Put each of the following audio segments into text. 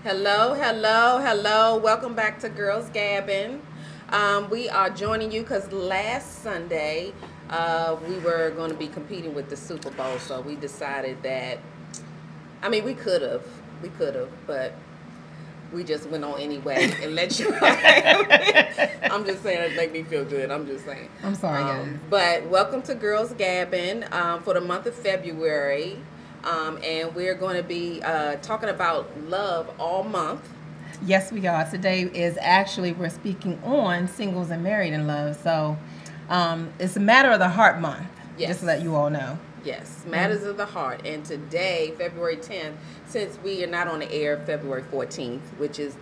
Hello, hello, hello. Welcome back to Girls Gabbin. We are joining you because last Sunday we were going to be competing with the Super Bowl, so we decided that, we could have, but we just went on anyway and let you. I'm just saying it make me feel good. I'm just saying. I'm sorry, guys. But welcome to Girls Gabbin for the month of February. And we're going to be talking about love all month. Yes, we are. Today is actually, we're speaking on singles and married in love. So it's a matter of the heart month, just to let you all know. Yes, matters of the heart. And today, February 10th, since we are not on the air February 14th, which is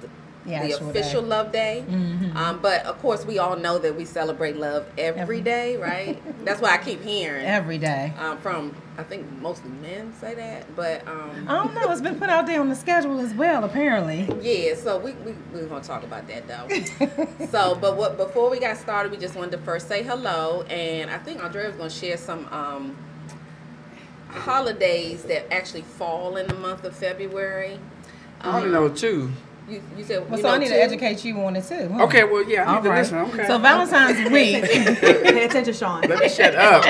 the official love day. Mm-hmm. But of course, we all know that we celebrate love every day, right? That's what I keep hearing. Every day. From, I think, mostly men say that. But I don't know. It's been put out there on the schedule as well, apparently. Yeah, so we're going to talk about that, though. Before we got started, we just wanted to first say hello. And I think Andrea was going to share some holidays that actually fall in the month of February. I only know two. You said well, so I need to educate you on it too. Huh? Okay, well, yeah, I need to listen. Okay. So Valentine's week. Pay attention, Sean. Let me shut up.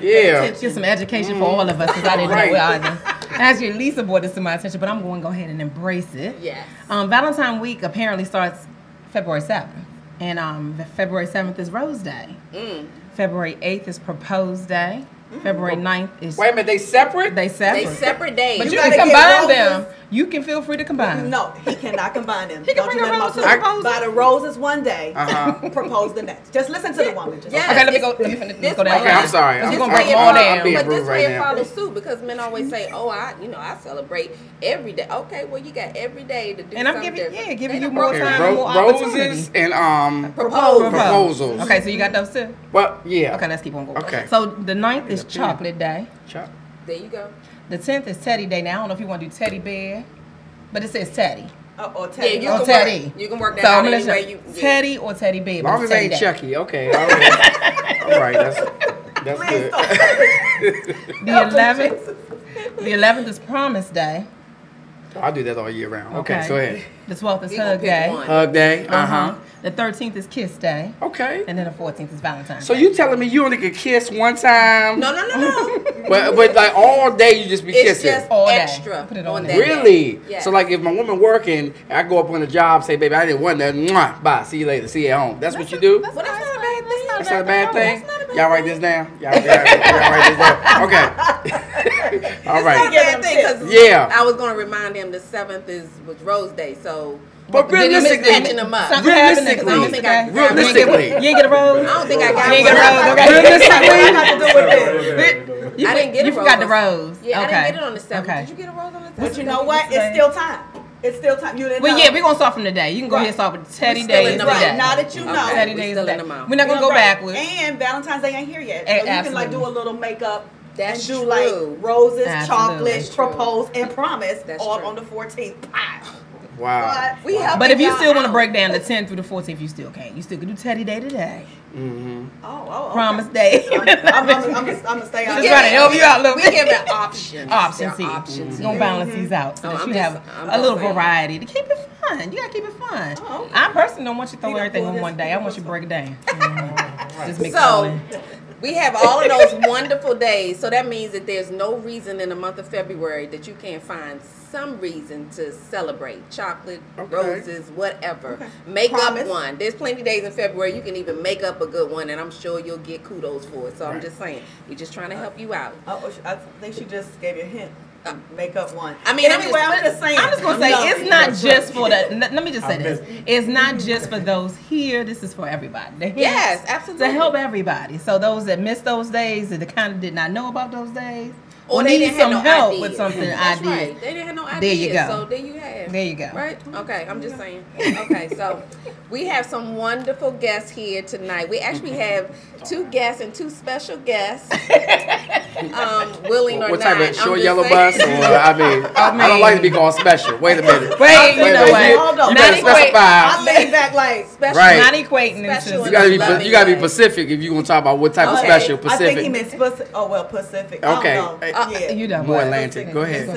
Yeah. Get some education for all of us because I didn't know it either. Actually, Lisa brought this to my attention, but I'm going to go ahead and embrace it. Yes. Valentine's week apparently starts February 7th. And February 7th is Rose Day. February 8th is Propose Day. February 9th is... Wait a minute, they separate? They separate days. But you can combine them. You can feel free to combine them. No, he cannot combine them. He can bring a rose to propose. Buy the roses one day, propose the next. Just listen to the woman. Just okay, let me go down. Okay, I'm sorry. We're going to break them all down. But this way it follows suit because men always say, oh, I celebrate every day. Okay, well, you got every day to do something. And I'm giving you more time and more roses and proposals. Okay, so you got those too? Well, yeah. Okay, let's keep on going. Okay. So the 9th is Chocolate Day. There you go. The 10th is Teddy Day. Now, I don't know if you want to do Teddy Bear, but it says Teddy. Or Teddy. Yeah, you can work that out any way you... Teddy or Teddy Bear. As long as it ain't Chucky. Okay. All right. That's good. The 11th is Promise Day. I do that all year round. Okay, go ahead. The 12th is Hug Day. Hug Day. The 13th is Kiss Day. Okay. And then the 14th is Valentine's Day. So you telling me you only could kiss one time? No. but like all day you just be kissing. It's just all extra. Put it on that really? Yes. So like if my woman working, I go up on the job, say, baby, I did one day, mwah, bye, see you later, see you at home. That's what you do? That's not a bad thing. That's not a bad thing? Y'all write this down? Y'all write this down? Okay. All right. Yeah. I was going to remind him the 7th was Rose Day, so... But realistically, catching them up. You ain't get a rose? I don't think I got You ain't get a rose? Realistically, I didn't get a rose. You forgot the rose. Yeah, I didn't get it on the 7th. Okay. Did you get a rose on the 7th? But you know what? It's still time. It's still time. You didn't know. Well, yeah, we're going to start from today. You can go ahead and start with Teddy Day. Now that you know. Teddy Day is the day. We're not going to go backwards. And Valentine's Day ain't here yet. So you can like do a little makeup. That's do true. Like roses, chocolate, That's propose, and promise all true. on the 14th. Wow. But if you still want to break down the 10th through the 14th, you still can. You still can do Teddy Day today. Okay. Promise Day. I'm gonna stay out. Just trying to help you out a little bit. We give it options. Options. You're going to balance these out so that you have a little variety to keep it fun. You got to keep it fun. Oh, okay. I personally don't want you to throw everything on one day. I want you to break it down. Just mix it all in. We have all of those wonderful days, so that means that there's no reason in the month of February that you can't find some reason to celebrate. Chocolate, roses, whatever. Okay. Make up one. There's plenty of days in February you can even make up a good one, and I'm sure you'll get kudos for it. So I'm just saying, we're just trying to help you out. I think she just gave you a hint. Make up one. I'm just saying. I'm just going to say, it's not just for the, let me just say this. It's not just for those here. This is for everybody. Yes, absolutely. To help everybody. So those that missed those days, that kind of did not know about those days, or need some help ideas. With something That's idea. Right. They didn't have no ideas. There you go. So there you have. There you go. Right? Okay, I'm just saying. Okay, so we have some wonderful guests here tonight. We actually have 2 guests and 2 special guests. Willing or what not. What type of short yellow bus? Or, I don't like to be called special. Wait a minute. Wait, you know what? Hold on. You better specify. I laid back like special. Right. Not equating into. You gotta be Pacific if you gonna talk about what type of special. Pacific. I think he meant Pacific. Oh well, Pacific. Okay. Yeah. You don't. More Atlantic. Go ahead. I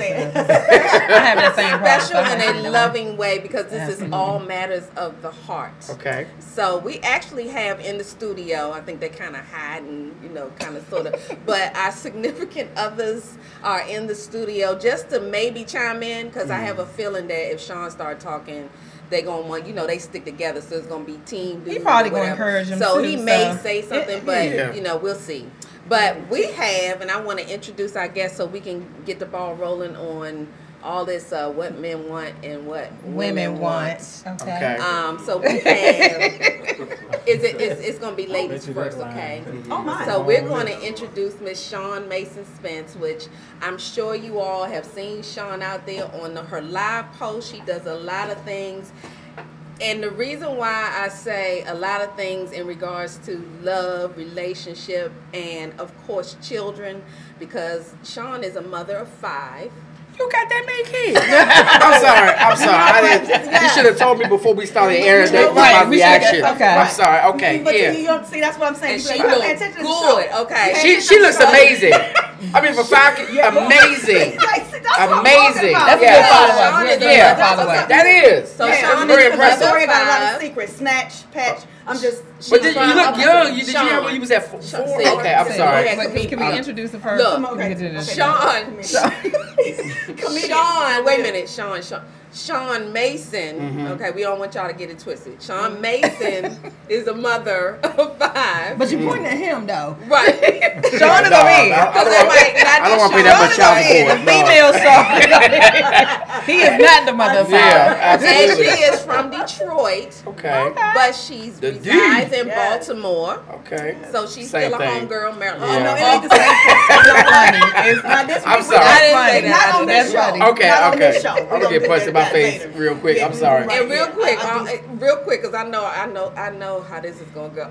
have that same problem. Special and a loving way because this is all matters of the heart. Okay. So we actually have in the studio, I think they kind of hide and, kind of sort of, but our significant others are in the studio just to maybe chime in because I have a feeling that if Sean started talking, they're going to want, they stick together, so it's going to be team. He probably going to encourage him So too, he may say something, but, we'll see. But we have, and I want to introduce our guests so we can get the ball rolling on all this what men want and what women want. Okay. So we have, it's going to be ladies first, okay? Oh, my. So we're going to introduce Miss Shawn Mason Spence, which I'm sure you all have seen Shawn out there on her live post. She does a lot of things. And the reason why I say a lot of things in regards to love, relationship, and of course children, because Shawn is a mother of 5. You got that many kids? I'm sorry. I didn't. You should have told me before we started airing my reaction. Okay. I'm sorry. Okay. But you don't see, that's what I'm saying. And she You gotta pay looks attention to the show. good, okay? She looks amazing. I mean, for 5 kids, amazing. Amazing. That's a good follow-up. Yeah. Follow-up. That is. So Yeah, Shawn that's very is impressive. Sorry, I got a lot of 5. secrets. Snatch, patch. I'm just. But you look young. Did you have when you was at 4? Okay, I'm sorry. Can we introduce her first? Look, We can do this. Shawn, wait a minute, Shawn Mason, Mm-hmm. okay, we don't want y'all to get it twisted. Shawn Mason is a mother of 5. But you're pointing at him, though. Right. Shawn is a man. I don't want to pay that much child The support. female Shawn. He is not the mother of Yeah, Shawn. And absolutely. she is from Detroit, Okay. but she's The D. resides in Yes. Baltimore. Okay. So she's Same still a thing. homegirl, Maryland. Yeah. No, it ain't the same thing. It's Not this I'm week. sorry. I didn't say that. Not on That's this show. funny. Okay, Not on okay. this show. I'm gonna get punched in my face real quick. I'm sorry. And real quick, Yeah. because I know how this is gonna go.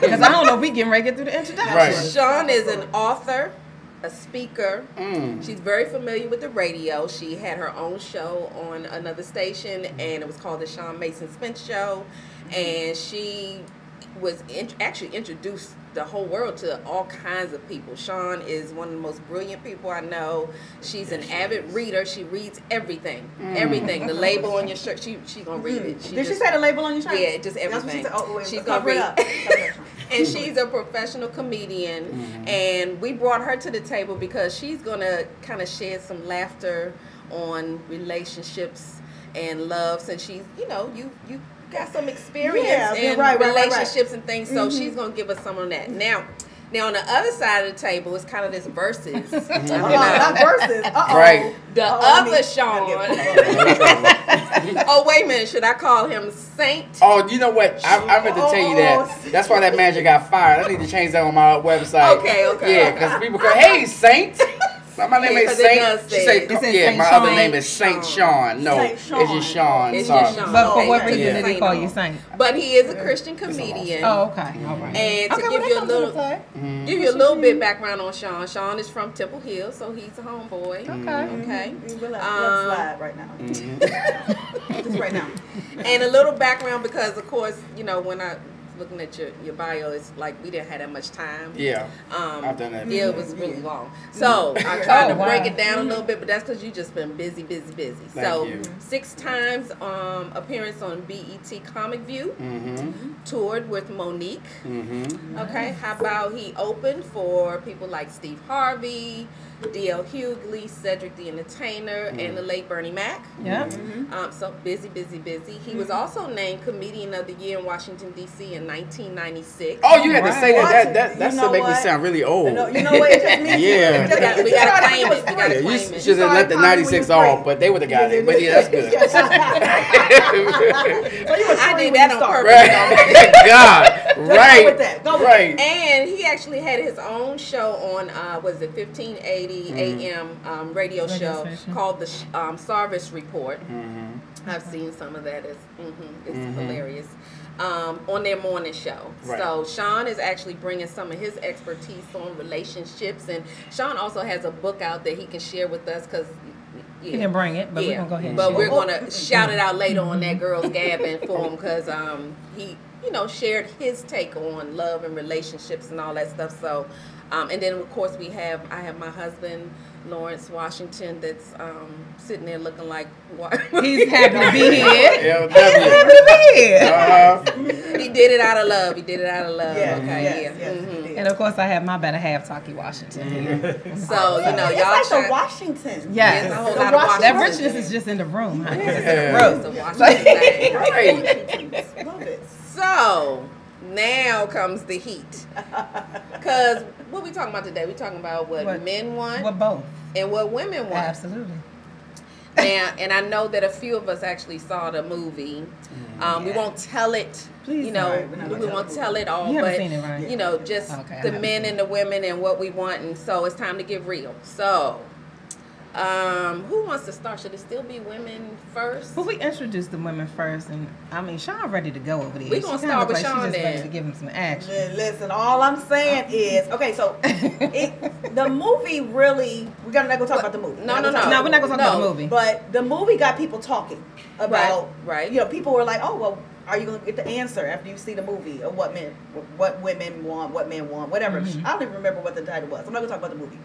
Because I don't know if we getting ready to get through the introduction. Right. Shawn is an author, a speaker. Mm. She's very familiar with the radio. She had her own show on another station, and it was called the Shawn Mason Spence Show. And she was actually introduced the whole world to all kinds of people. Shawn is one of the most brilliant people I know. She's an avid reader. She reads everything. Everything. The label on your shirt, she gonna read it. Did she say the label on your shirt? Yeah, just That's what everything. she said. Oh, wait, She's cover gonna it read. up. And she's a professional comedian, and we brought her to the table because she's gonna kind of shed some laughter on relationships and love, since she's, you got some experience in relationships and things, so she's gonna give us some of that. Now on the other side of the table is kind of this versus. Not versus. Right. The other Shawn. Oh, wait a minute. Should I call him Saint? Oh, you know what? I meant to tell you that. That's why that manager got fired. I need to change that on my website. Okay. Yeah, because people go, hey, Saint. My name is 'cause it Saint. does She say- say, It says yeah, Saint my Shawn. other name is Saint Shawn. No, Saint it's Shawn. just Shawn. It's Sorry. just Shawn. But for what Okay. reason did he Saint call on. you Saint? But he is a Christian comedian. Oh, okay. All right. And to give you a little, bit background on Shawn. Shawn is from Temple Hill, so he's a homeboy. Okay. We'll let it slide right now. Just right now. And a little background because, of course, when I looking at your bio, it's like we didn't have that much time. Yeah, I've done that. Yeah, it was really long. So I tried to break it down a little bit, but that's because you just been busy. Thank you. 6 times appearance on BET Comic View. Toured with Monique. Okay, how about he opened for people like Steve Harvey, D.L. Hughley, Cedric the Entertainer, and the late Bernie Mac. Yeah. So busy. He was also named Comedian of the Year in Washington, D.C. in 1996. Oh, you had to say that. That You still know make me what? sound really old. You know what? It just means Yeah. We gotta claim it. We gotta Yeah, you claim it. should have let the 96 off, but they would have got it. But yeah, that's good. I did that on purpose. Right. God. Go Right. with that. Go with Right. And he actually had his own show on, 1580 AM radio show station. called the Sarvis Report. I've seen some of that. It's hilarious. On their morning show. Right. So Shawn is actually bringing some of his expertise on relationships, and Shawn also has a book out that he can share with us because You can bring it, but we're going to go ahead and but share we're it. going to shout it out later on that Girls Gabbin forum because he, shared his take on love and relationships and all that stuff. So, and then of course I have my husband, Lawrence Washington that's sitting there looking like he's happy to be here. He did it out of love. Yeah, okay, yes, And of course, I have my better half, Talkie Washington, here. So you know, y'all. It's like the Washington. Yes, a whole lot of Washington. That richness is just in the room. Honey. It's a Washington thing. Right. Love it. So now comes the heat. Because what we talking about today? We talking about what men want, What both, and what women want. absolutely. Now, and I know that a few of us actually saw the movie. We won't tell it. Please you know, don't. we won't tell it all. You haven't but seen it, right? you know, just Okay, I the haven't men seen and the women and what we want. And so it's time to get real. So, who wants to start? Should it still be women first? Well, we introduced the women first, and I mean, Sean ready to go over there. We gonna She kinda start look with like Sean she just ready then. to give him some action. Listen, all I'm saying is, okay, so the movie really, we're not going to talk about the movie. No, No, we're not gonna talk about the movie. But the movie got people talking about, Right. you know, people were like, oh, well, are you going to get the answer after you see the movie of what women want, what men want, whatever. Mm-hmm. I don't even remember what the title was. I'm not going to talk about the movie.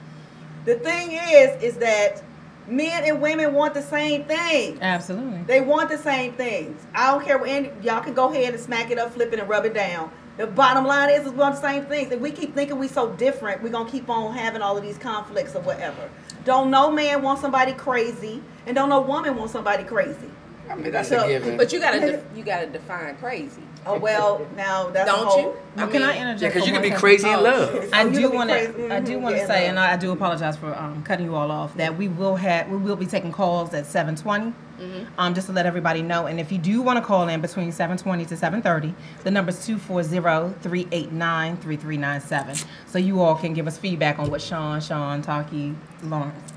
The thing is that men and women want the same thing. Absolutely. They want the same things. I don't care what y'all can go ahead and smack it up, flip it, and rub it down. The bottom line is we want the same things. If we keep thinking we so different, we're going to keep on having all of these conflicts or whatever. Don't no man want somebody crazy, and don't no woman want somebody crazy. I mean, that's a given. But you gotta define crazy. Oh, well, now that's a Don't whole, you? Well, can I interject? Yeah, because for you can one be second? crazy in love. I you do can be want crazy. to. I do Mhm. want to Yeah, say, no. and I do apologize for cutting you all off. That we will be taking calls at 7:20, just to let everybody know. And if you do want to call in between 7:20 to 7:30, the number is 240-389-3397. So you all can give us feedback on what Sean, Talkie, Lawrence,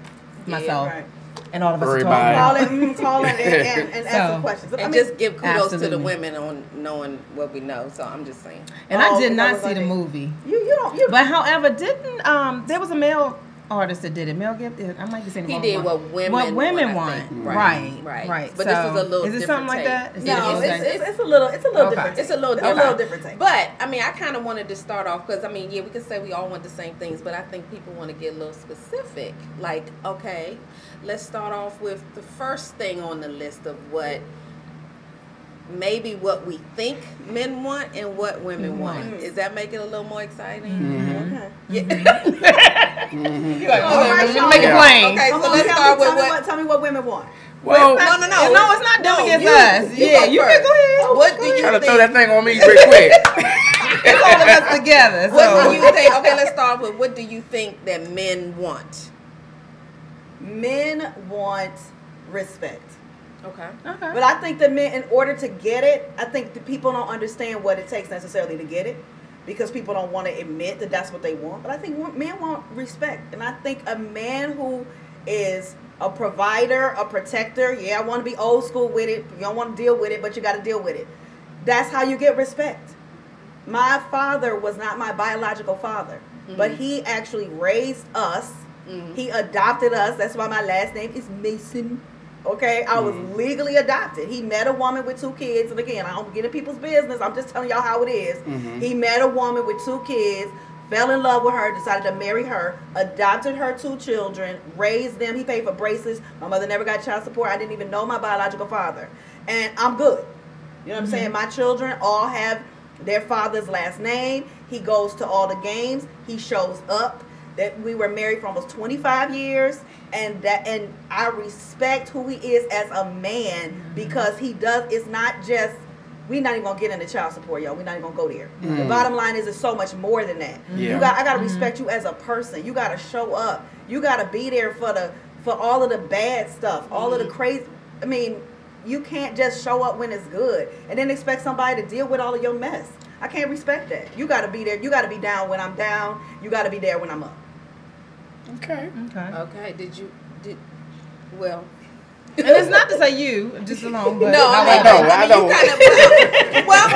myself, right. and all of us are talking Everybody. about. Call in and ask some questions. And just give kudos to the absolutely. women on knowing what we know. So I'm just saying. And I Oh, did because not was see like the that. movie. You But however, didn't there was a male artist that did it? Mel Gibson. I might be saying the He wrong did one. what women What women I want. think. Right. But this is a little Is it something like different that? take. Is No, it okay? it's a little Okay. different. It's a little It's different. a little different thing. But I mean, I kind of wanted to start off because I mean, yeah, we could say we all want the same things, but I think people want to get a little specific. Like, okay, let's start off with the first thing on the list of what we think men want and what women want. Is that make it a little more exciting? Okay. Yeah. All right, Sean. Make it plain. Okay, Come so on, let's start with what. tell me what women want. Well, No, No, it's not them against us. You Yeah, go you can first. go ahead. What do you trying to think? throw that thing on me real quick. It's all of us together. What do So you think? Okay, let's start with what do you think that men want? Men want respect. Okay. okay. But I think that men, in order to get it, I think the people don't understand what it takes necessarily to get it, because people don't want to admit that that's what they want. But I think men want respect, and I think a man who is a provider, a protector, yeah, I want to be old school with it. You don't want to deal with it, but you got to deal with it. That's how you get respect. My father was not my biological father, but he actually raised us. He adopted us. That's why my last name is Mason. Okay, I was legally adopted. He met a woman with 2 kids, and again, I don't get in people's business. I'm just telling y'all how it is. He met a woman with 2 kids, fell in love with her, decided to marry her, adopted her 2 children, raised them. He paid for braces. My mother never got child support. I didn't even know my biological father, and I'm good. You know what I'm saying? My children all have their father's last name. He goes to all the games. He shows up. That we were married for almost 25 years, and I respect who he is as a man, because he does. It's not just, we're not even gonna get into child support, y'all. We're not even gonna go there. The bottom line is, it's so much more than that. Yeah. I gotta respect you as a person. You gotta show up. You gotta be there for all of the bad stuff, all of the crazy. I mean, you can't just show up when it's good and then expect somebody to deal with all of your mess. I can't respect that. You gotta be there. You gotta be down when I'm down. You gotta be there when I'm up. Okay. Okay. Well. And it's not to say you, just alone, but No, I know. You kind of, well,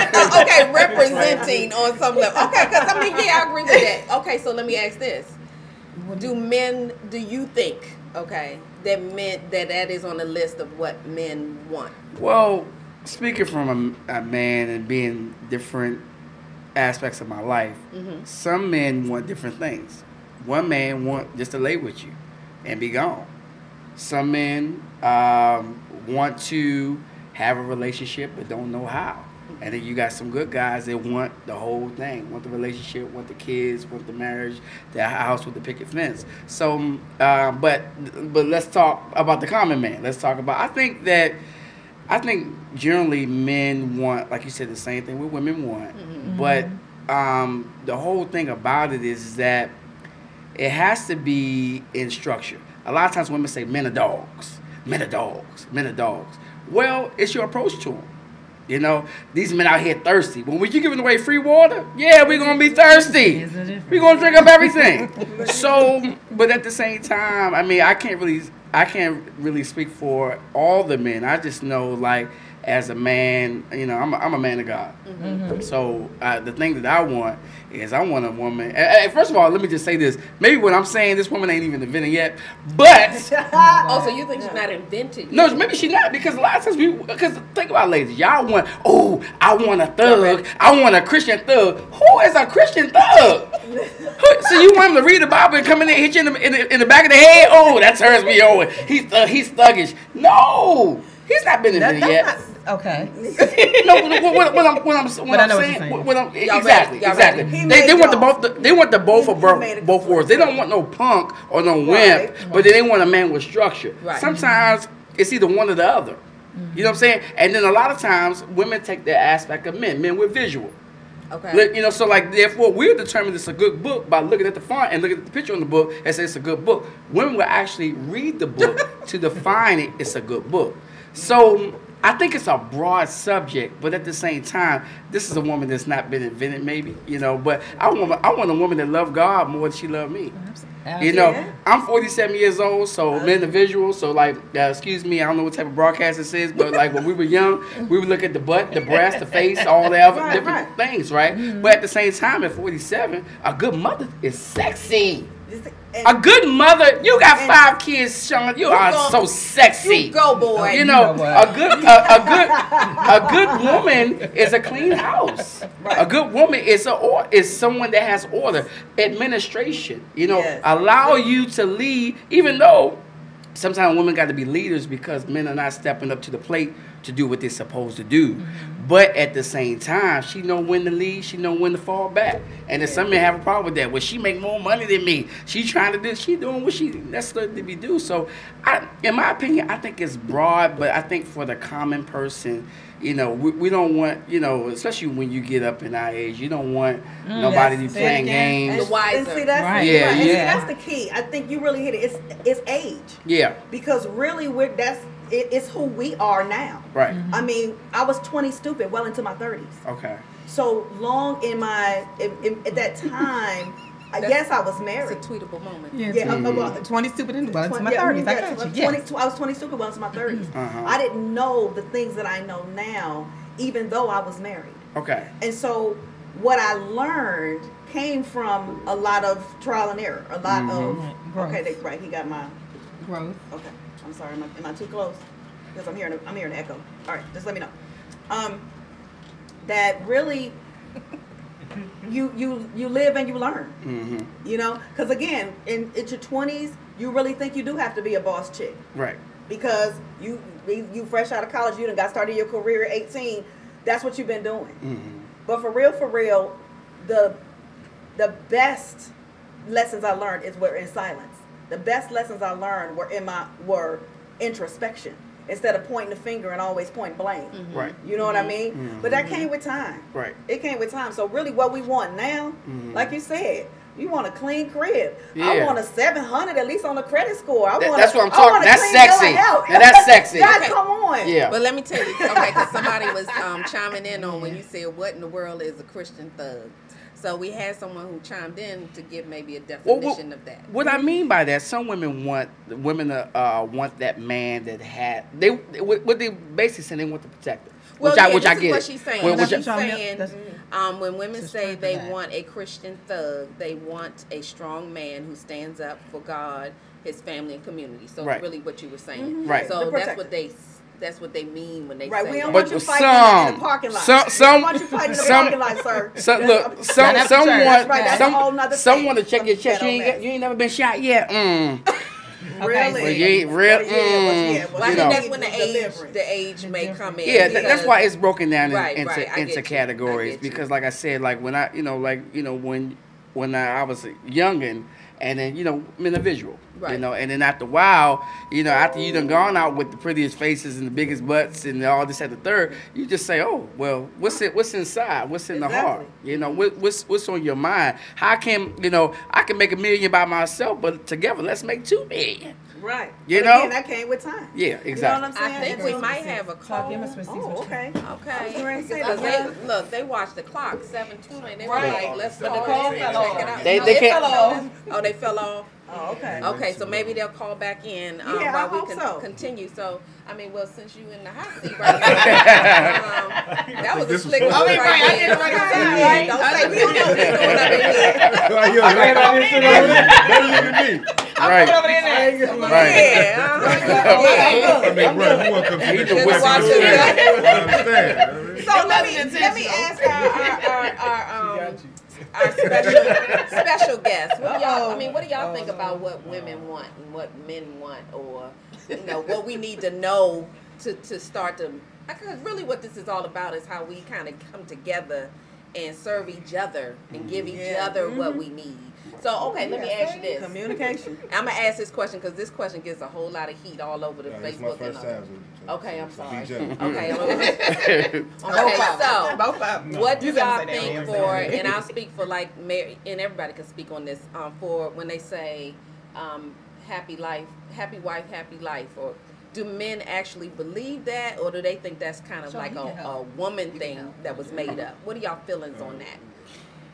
okay, representing on some level. Okay, because I mean, yeah, I agree with that. Okay, so let me ask this: do you think, okay, that is on the list of what men want? Well, speaking from a man and being different aspects of my life, some men want different things. One man want just to lay with you. and be gone. Some men want to have a relationship but don't know how. And then you got some good guys that want the whole thing, want the relationship, want the kids, want the marriage, the house with the picket fence. So, but let's talk about the common man. Let's talk about. I think generally men want, like you said, the same thing what women want. Mm-hmm. But the whole thing about it is that it has to be in structure. A lot of times women say men are dogs, men are dogs, men are dogs. Well, it's your approach to them. You know, these men out here thirsty. When you giving away free water, yeah, we're going to be thirsty. We're going to drink up everything. So, but at the same time, I mean, I can't really speak for all the men. I just know, like, as a man, you know, I'm a man of God. Mm-hmm. So the thing that I want is I want a woman. And first of all, let me just say this. Maybe what I'm saying, this woman ain't even invented yet. But oh, so you think she's not invented yet? No, maybe she's not, because a lot of times because think about ladies, y'all want. Oh, I want a thug. I want a Christian thug. Who is a Christian thug? So you want him to read the Bible and come in there and hit you in the back of the head? Oh, that turns me on. He's thuggish. No. He's not been invented yet. Okay. No, what I'm saying. Exactly. They want the both of both worlds. They don't want no punk or no wimp, but they want a man with structure. Right. Sometimes it's either one or the other. Mm-hmm. You know what I'm saying? And then a lot of times women take that aspect of men with visual. Okay. You know, so like therefore we're determined it's a good book by looking at the font and looking at the picture on the book and say it's a good book. Women will actually read the book to define it's a good book. So I think it's a broad subject, but at the same time, this is a woman that's not been invented, maybe, you know. But I want a woman that loves God more than she loves me. You know, I'm 47 years old, so I'm individual. So like, excuse me, I don't know what type of broadcast this is, but like when we were young, we would look at the butt, the breast, the face, all the other different things, right? Mm-hmm. But at the same time, at 47, a good mother is sexy. A good mother, you got 5 kids, Sean. You are so sexy. You go, boy. You know, a good woman is a clean house. Right. A good woman is someone that has order, administration. You know, allow you to lead, even though sometimes women got to be leaders because men are not stepping up to the plate to do what they're supposed to do. Mm-hmm. But at the same time, she know when to lead, she know when to fall back. And then some men have a problem with that. Well, she make more money than me. She trying to do, she doing what she necessarily to be do. So, in my opinion, I think it's broad, but I think for the common person, you know, we don't want, you know, especially when you get up in our age, you don't want nobody to be playing games. The wiser. And see, that's right. And see, that's the key. I think you really hit it. It's age. Yeah. Because really, it's who we are now. Right. Mm-hmm. I mean, I was 20 stupid well into my 30s. Okay. So long in at that time, yes, I was married. It's a tweetable moment. Yeah. 20 stupid into my 30s. I got you. I was 20 stupid well into my 30s. Uh-huh. I didn't know the things that I know now, even though I was married. Okay. And so what I learned came from a lot of trial and error. A lot of growth. Okay, right. He got my growth. Okay. I'm sorry. Am I too close? Because I'm hearing an echo. All right, just let me know. That really, you live and you learn. Mm-hmm. You know, because again, in your 20s, you really think you do have to be a boss chick. Right. Because you fresh out of college, you done got started your career at 18. That's what you've been doing. Mm-hmm. But for real, the best lessons I learned were in silence. The best lessons I learned were introspection instead of pointing the finger and always point blame. Mm-hmm. Right. You know what I mean? Mm-hmm. But that came with time. Right. It came with time. So really, what we want now, like you said, you want a clean crib. Yeah. I want a 700 at least on the credit score. That's what I'm talking. That's sexy. Now that's sexy. God, come on. Yeah. But let me tell you, okay, because somebody was chiming in on when you said, "What in the world is a Christian thug?" So we had someone who chimed in to give maybe a definition of that. What I mean by that, some women want that man that had what they basically saying they want to protect it. Well, which I get. What she's saying. She's saying when women say they want a Christian thug, they want a strong man who stands up for God, his family, and community. So right. really, what you were saying. Mm-hmm. Right. So that's what they mean when they say we don't that. want you fighting in the parking lot. We don't want you fighting in the parking lot, sir. Someone to check your chest. You ain't never been shot yet. Really? Well, you ain't real. Well, I think that's when the age may come in. Yeah, that's why it's broken down into categories. Because, like I said, like when when I was youngin', and then I'm individual, and then after a while, after you done gone out with the prettiest faces and the biggest butts and all this at the third, you just say, oh well, what's inside, what's in the heart, what's on your mind? How can I can make $1 million by myself, but together let's make $2 million. Right. Again, that came with time. Yeah, exactly. You know what I'm saying? I think we might have a call. Oh, okay. Because they watched the clock, 7:20. They were like, let's go. But the call fell off. They fell off. Oh, they fell off? Oh, okay. Okay, so maybe they'll call back in while we can continue. So, I mean, well, since you in the hot seat right now, that was a slick one right there. Don't say we don't know what's going on in here. Right. Over there Right. I mean, bro, you want to come to the So let me ask our special guests. What do y'all think about what women want and what men want, or what we need to know to start to? Because really, what this is all about is how we kind of come together and serve each other and give each other what we need. So, okay, let me ask you this. Communication. I'm going to ask this question because this question gets a whole lot of heat all over the Facebook. It's my first time. Okay, I'm sorry. Okay. So, what do y'all think for, and I'll speak for like Mary, and everybody can speak on this, for when they say happy life, happy wife, happy life, or do men actually believe that, or do they think that's kind of like a woman thing that was made up? What are y'all feelings on that?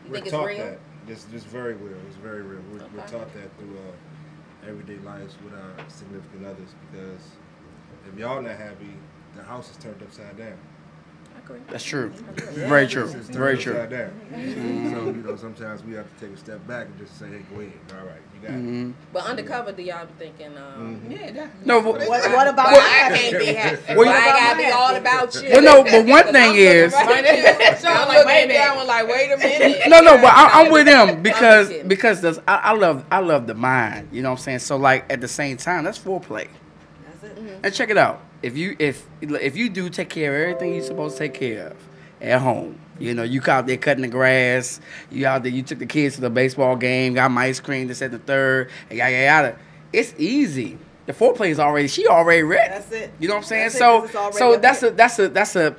You think it's real? That. It's very real. It's very real. We're taught that through everyday lives with our significant others, because if y'all not happy, the house is turned upside down. That's true. Very true. Very true. Upside down. So sometimes we have to take a step back and just say, "Hey, go ahead. All right, you got it." But undercover, do y'all be thinking? No. What about I can't be happy? Why I gotta be all about you? Well, no. But one thing is, I'm looking down like, wait a minute. No. But I'm with him because I love the mind. You know what I'm saying? So like at the same time, that's foreplay. That's it. And check it out. If you do take care of everything you're supposed to take care of at home, you out there cutting the grass, you out there, you took the kids to the baseball game, got my ice cream, this at the third, and yada. It's easy. The foreplay is she already ready. That's it. You know what I'm saying? That's That's a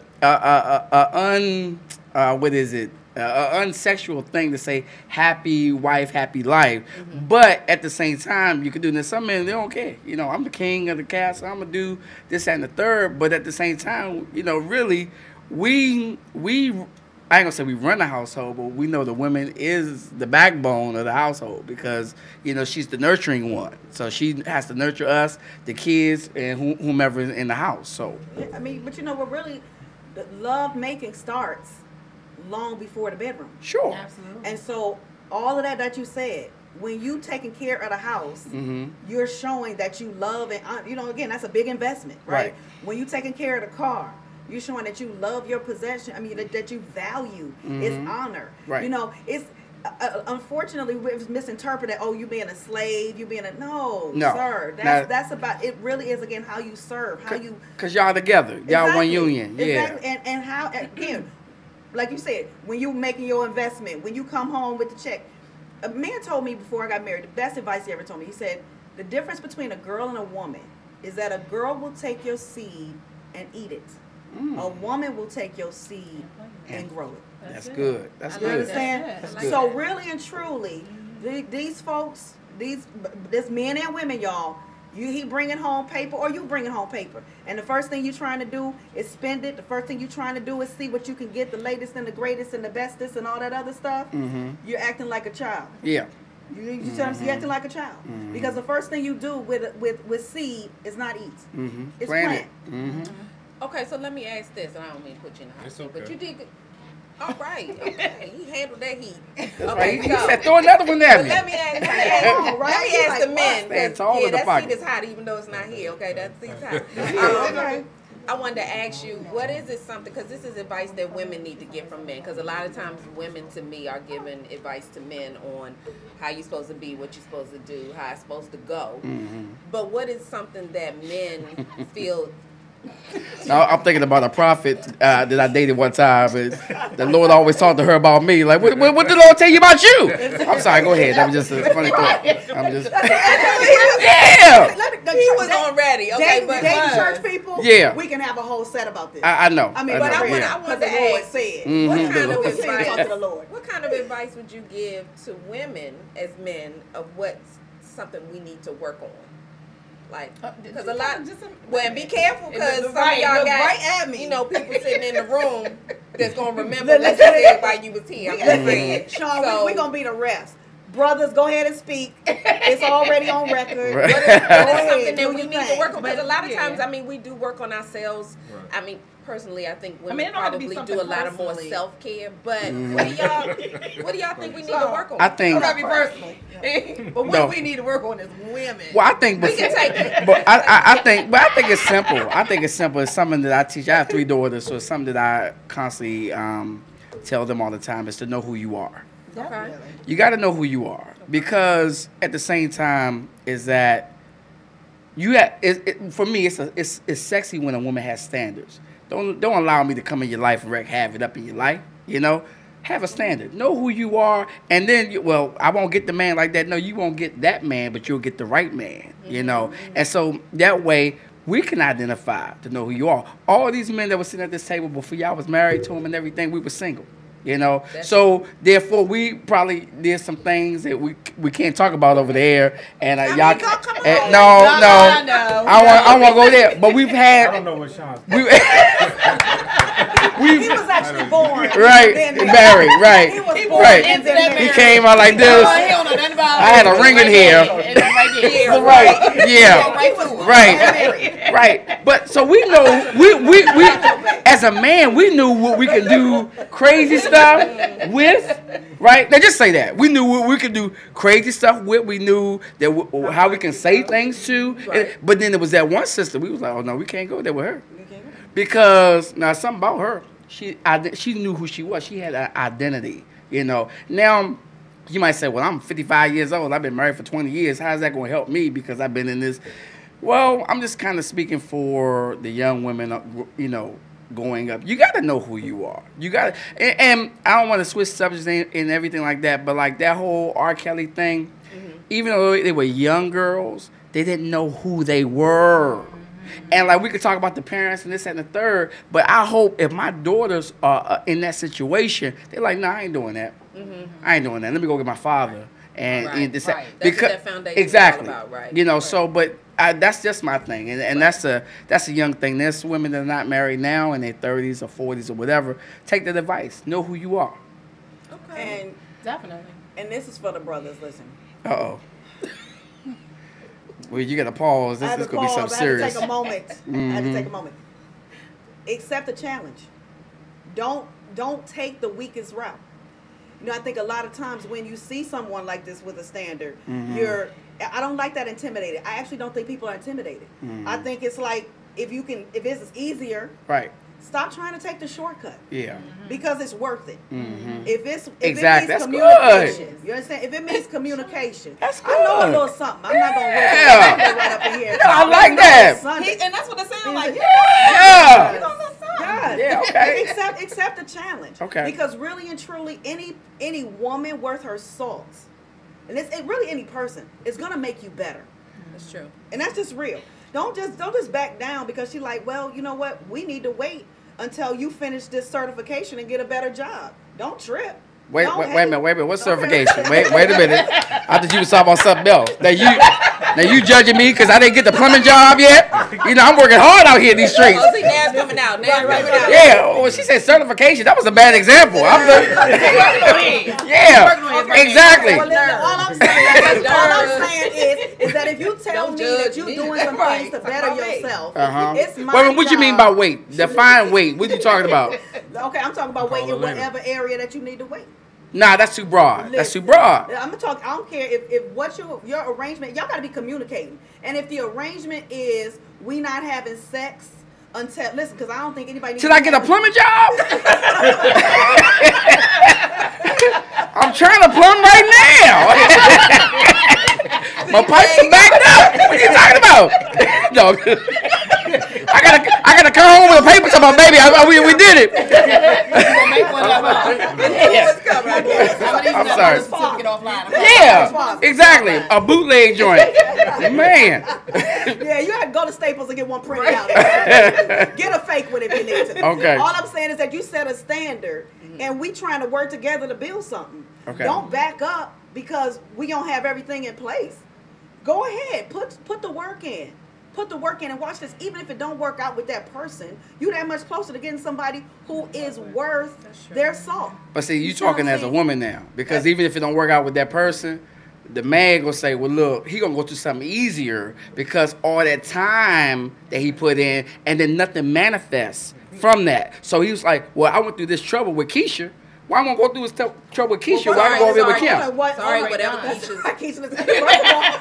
what is it? Unsexual thing to say happy wife, happy life. But at the same time, you can do this. Some men, they don't care. I'm the king of the castle. I'm going to do this and the third. But at the same time, really, we I ain't going to say we run the household, but we know the woman is the backbone of the household because, she's the nurturing one. So she has to nurture us, the kids, and whomever is in the house. So, I mean, but what really, the love making starts long before the bedroom. Sure. Absolutely. And so all of that you said, when you taking care of the house, you're showing that you love and again, that's a big investment, right? When you taking care of the car, you're showing that you love your possession. I mean, that you value it's honor. Right. It's unfortunately it's misinterpreted. Oh, you being a slave, you being no, sir. That's about it. Really is again how you serve, how you because y'all together, y'all one union, exactly. And how again. Like you said, when you making your investment, when you come home with the check, a man told me before I got married, the best advice he ever told me, he said, the difference between a girl and a woman is that a girl will take your seed and eat it. A woman will take your seed and grow it. That's good. That's You good. understand? That's good. So really and truly, these folks, this men and women, y'all, he bringing home paper or you bringing home paper. And the first thing you're trying to do is spend it. The first thing you're trying to do is see what you can get, the latest and the greatest and the bestest and all that other stuff. You're acting like a child. Yeah. You see what I'm saying? You're acting like a child. Because the first thing you do with seed is not eat. It's plant. Okay, so let me ask this, and I don't mean to put you in the hot seat, okay. but you did good. All right. Okay. He handled that heat. Okay, he said throw another one at me. Let me ask the men. Stand That tall in the seat pocket. is hot, even though it's not here. Okay, that seat's hot. I wanted to ask you, what is it something, because this is advice that women need to get from men, because a lot of times women to me are giving advice to men on how you're supposed to be, what you're supposed to do, how it's supposed to go. But what is something that men feel? I'm thinking about a prophet that I dated one time, and the Lord always talked to her about me. Like, what did the Lord tell you about you? I'm sorry, go ahead. That was just a funny thought. I'm just, yeah. He was on ready. Okay, but church people, yeah, we can have a whole set about this. I know. I mean, but I want to ask, what kind of advice would you give to women as men of what's something we need to work on? Like, because a lot, well, be careful, because some of y'all got, you know, people sitting in the room that's going to remember what you said while you was here. Sean, we're going to be the rest. Brothers, go ahead and speak. It's already on record. What is something that we need to work on? Because a lot of times, I mean, we do work on ourselves. I mean, personally, I think women probably do a lot of more self-care. But what do y'all think we need to work on? I think, personally. But what we need to work on is women. Well, I think, we can take it. But I think it's simple. I think it's simple. It's something that I teach. I have 3 daughters, so it's something that I constantly tell them all the time, is to know who you are. Okay. You got to know who you are, because at the same time is that you have, for me, it's sexy when a woman has standards. Don't allow me to come in your life and wreak havoc up in your life. You know, have a standard. Know who you are, and then I won't get the man like that. No, you won't get that man, but you'll get the right man. You know, and so that way we can identify to know who you are. All these men that were sitting at this table before y'all was married to him and everything, we were single. You know, so therefore we probably did some things that we can't talk about over there, and y'all. I want to go there, but we've had. I don't know what Sean's. He was actually born. Right, married, right. He was born into that He came out like this. I had a ring in here. Right, yeah, right. But so we know we as a man, we knew what we could do crazy stuff with. Right? Now just say that. We knew what we could do crazy stuff with. We knew that how we can say things to. Right. But then there was that one sister. We was like, oh no, we can't go there with her. Because now something about her, she knew who she was. She had an identity, you know. Now you might say, well, I'm 55 years old. I've been married for 20 years. How's that going to help me? Because I've been in this. Well, I'm just kind of speaking for the young women, you know, going up. You got to know who you are. You got to, and I don't want to switch subjects and everything like that, but like that whole R. Kelly thing, even though they were young girls, they didn't know who they were. And like we could talk about the parents and this and the third, but I hope if my daughters are in that situation, they're like, nah, I ain't doing that. I ain't doing that. Let me go get my father. And this, That's because what that foundation exactly, is all about, right? You know, so but that's just my thing, and that's a young thing. There's women that are not married now in their 30s or 40s or whatever. Take that advice. Know who you are. Okay. And definitely. And this is for the brothers. Listen. Uh-oh. Well, you got to pause. This is going to be something serious. I had to take a moment. I had to take a moment. Accept the challenge. Don't take the weakest route. You know, I think a lot of times when you see someone like this with a standard, I don't like that intimidated. I actually don't think people are intimidated. I think it's like, if it's easier, right? Stop trying to take the shortcut. Yeah. Because it's worth it. If it means communication, you understand? If it means communication, that's good. I know a little something. I'm not gonna right up in here. I like that. And that's what it sounds like. Yeah, okay. Accept the challenge. Okay. Because really and truly, any woman worth her salt, and it's really any person, is gonna make you better. That's true. And that's just real. Don't just back down because she's like, well, you know what? We need to wait until you finish this certification and get a better job. Don't trip. Wait a minute. What certification? Wait a minute. I thought you was talking about something else. Now you judging me because I didn't get the plumbing job yet? You know, I'm working hard out here in these streets. Oh, see, Nav's coming out. Yeah, well, she said certification. That was a bad example. Yeah, exactly. Well, all I'm saying is that if you tell me that you're doing some things to better yourself, it's my job. What you mean by wait? Define wait. What you talking about? Okay, I'm talking about wait in whatever area that you need to wait. Nah, that's too broad. Listen, that's too broad. I'm gonna talk. I don't care if what your arrangement. Y'all gotta be communicating. And if the arrangement is we not having sex until listen, because I don't think anybody needs Should I get a plumbing job? I'm trying to plumb right now. My pipes are backed up. What are you talking about? No. I gotta come home with a paper to my baby. We did it. I'm sorry. Yeah, exactly. A bootleg joint. Man. Yeah, you have to go to Staples and get one printed out. Get a fake one if you need to. Okay. All I'm saying is that you set a standard, and we trying to work together to build something. Okay. Don't back up because we don't have everything in place. Go ahead, put the work in. Put the work in and watch this. Even if it don't work out with that person, you that much closer to getting somebody who is worth their salt. But see, you talking as a woman now, because even if it don't work out with that person, the man gonna say, well, look, he gonna go through something easier because all that time that he put in, and then nothing manifests from that. So he was like, well, I went through this trouble with Keisha. Why am I going through this trouble with Keisha? Why am I going over with Kim? Sorry, whatever Keisha's.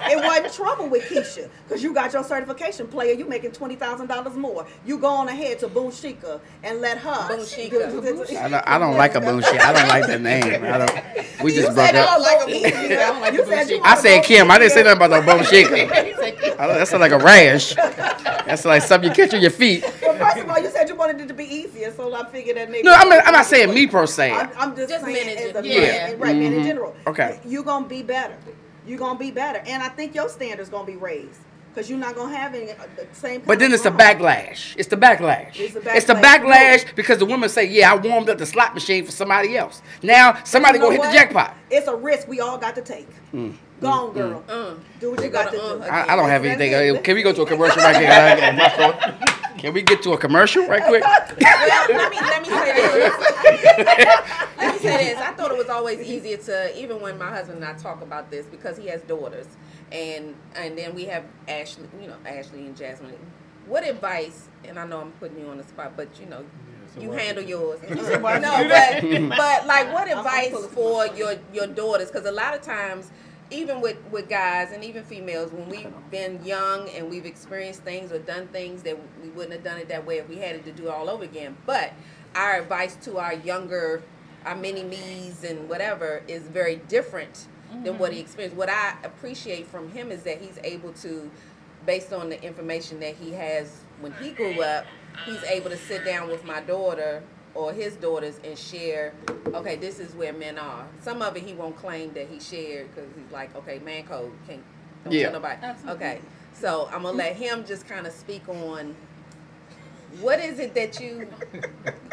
It wasn't trouble with Keisha because you got your certification, player. You making $20,000 more. You go on ahead to Boon Shika and let her. Boon Shika. I don't like a Boon Shika. I don't like the name. We just broke up. I said Kim. I didn't say nothing about no Boon Shika. That sounds like a rash. That's like something you catch on your feet. Well, first of all, you said you wanted it to be easier, so I figured that maybe. No, I'm not saying me per se. I'm just saying men as a in man, men in general. Okay. You're going to be better. You're going to be better. And I think your standard's going to be raised. Because you're not going to have any the same kind But then of it's the wrong. backlash. It's the backlash. It's the backlash because the women say, yeah, I warmed up the slot machine for somebody else. Now, somebody go hit the jackpot. It's a risk we all got to take. Go on, girl. Do what you got to do. I don't have anything. Can we go to a commercial right here? Can we get to a commercial right quick? Well, let me say this. Let me say this. I thought it was always easier to, even when my husband and I talk about this, because he has daughters, and then we have Ashley, Ashley and Jasmine. What advice? And I know I'm putting you on the spot, but you handle yours. No, but like, what advice for your daughters? Because a lot of times, even with guys and even females, when we've been young and we've experienced things or done things that we wouldn't have done it that way if we had to do it all over again. But our advice to our younger, our mini-me's and whatever is very different than what he experienced. What I appreciate from him is that he's able to, based on the information that he has when he grew up, he's able to sit down with my daughter or his daughters and share, okay, this is where men are. Some of it he won't claim that he shared because he's like, okay, man code, don't tell nobody. Absolutely. Okay, so I'm gonna let him just kind of speak on what is it that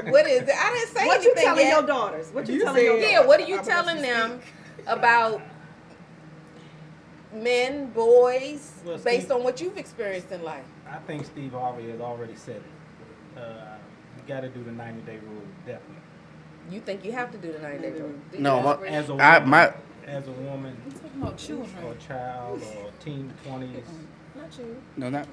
what is it? I didn't say what anything you telling yet. your daughters? What you telling your daughters? Yeah, what are you telling them about men, boys, based on what you've experienced in life? I think Steve Harvey has already said it. You got to do the 90-day rule, definitely. You think you have to do the 90-day rule? No, as a woman, or a child, or teen 20s. Not you. No, not.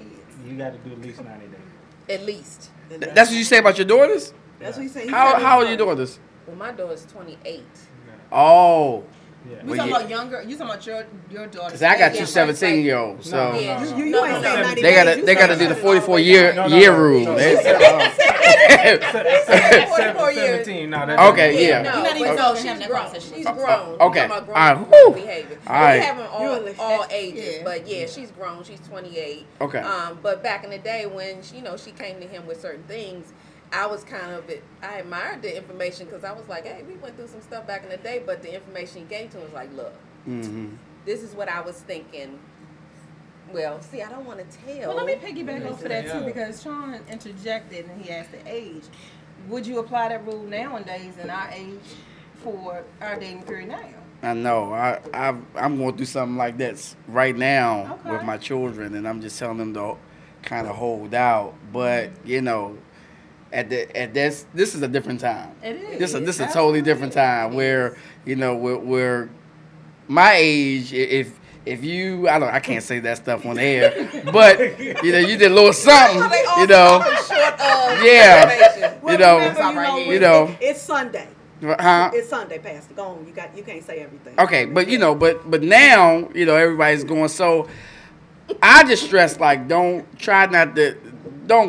You got to do at least 90 days. At least. That's what you say about your daughters? That's what he said. How are your daughters? Well, my daughter's 28. Oh. Yeah. You talking about younger? You talking about your daughter? Because I got two 17-year-olds, so you ain't saying 90 they gotta do the 44-year rule. 17. Okay, yeah. No, not even told him that process. She's grown. Okay. Grown behavior. All right. We having all ages, but yeah, she's grown. She's 28. Okay. But back in the day when she came to him with certain things, I was I admired the information because I was like, hey, we went through some stuff back in the day, but the information he gave to him was like, look, this is what I was thinking. Well, see, I don't want to tell. Well, let me piggyback off of that too, because Sean interjected and he asked the age. Would you apply that rule nowadays in our age for our dating period now? I know. I'm going through something like that right now with my children, and I'm just telling them to kind of hold out. But this is a different time. It is. This is a totally different time where where my age, if you, I can't say that stuff on air, but you did a little something, it's Sunday. Huh? It's Sunday, Pastor. Go on. You can't say everything. Okay, but but now everybody's going. So I just stress don't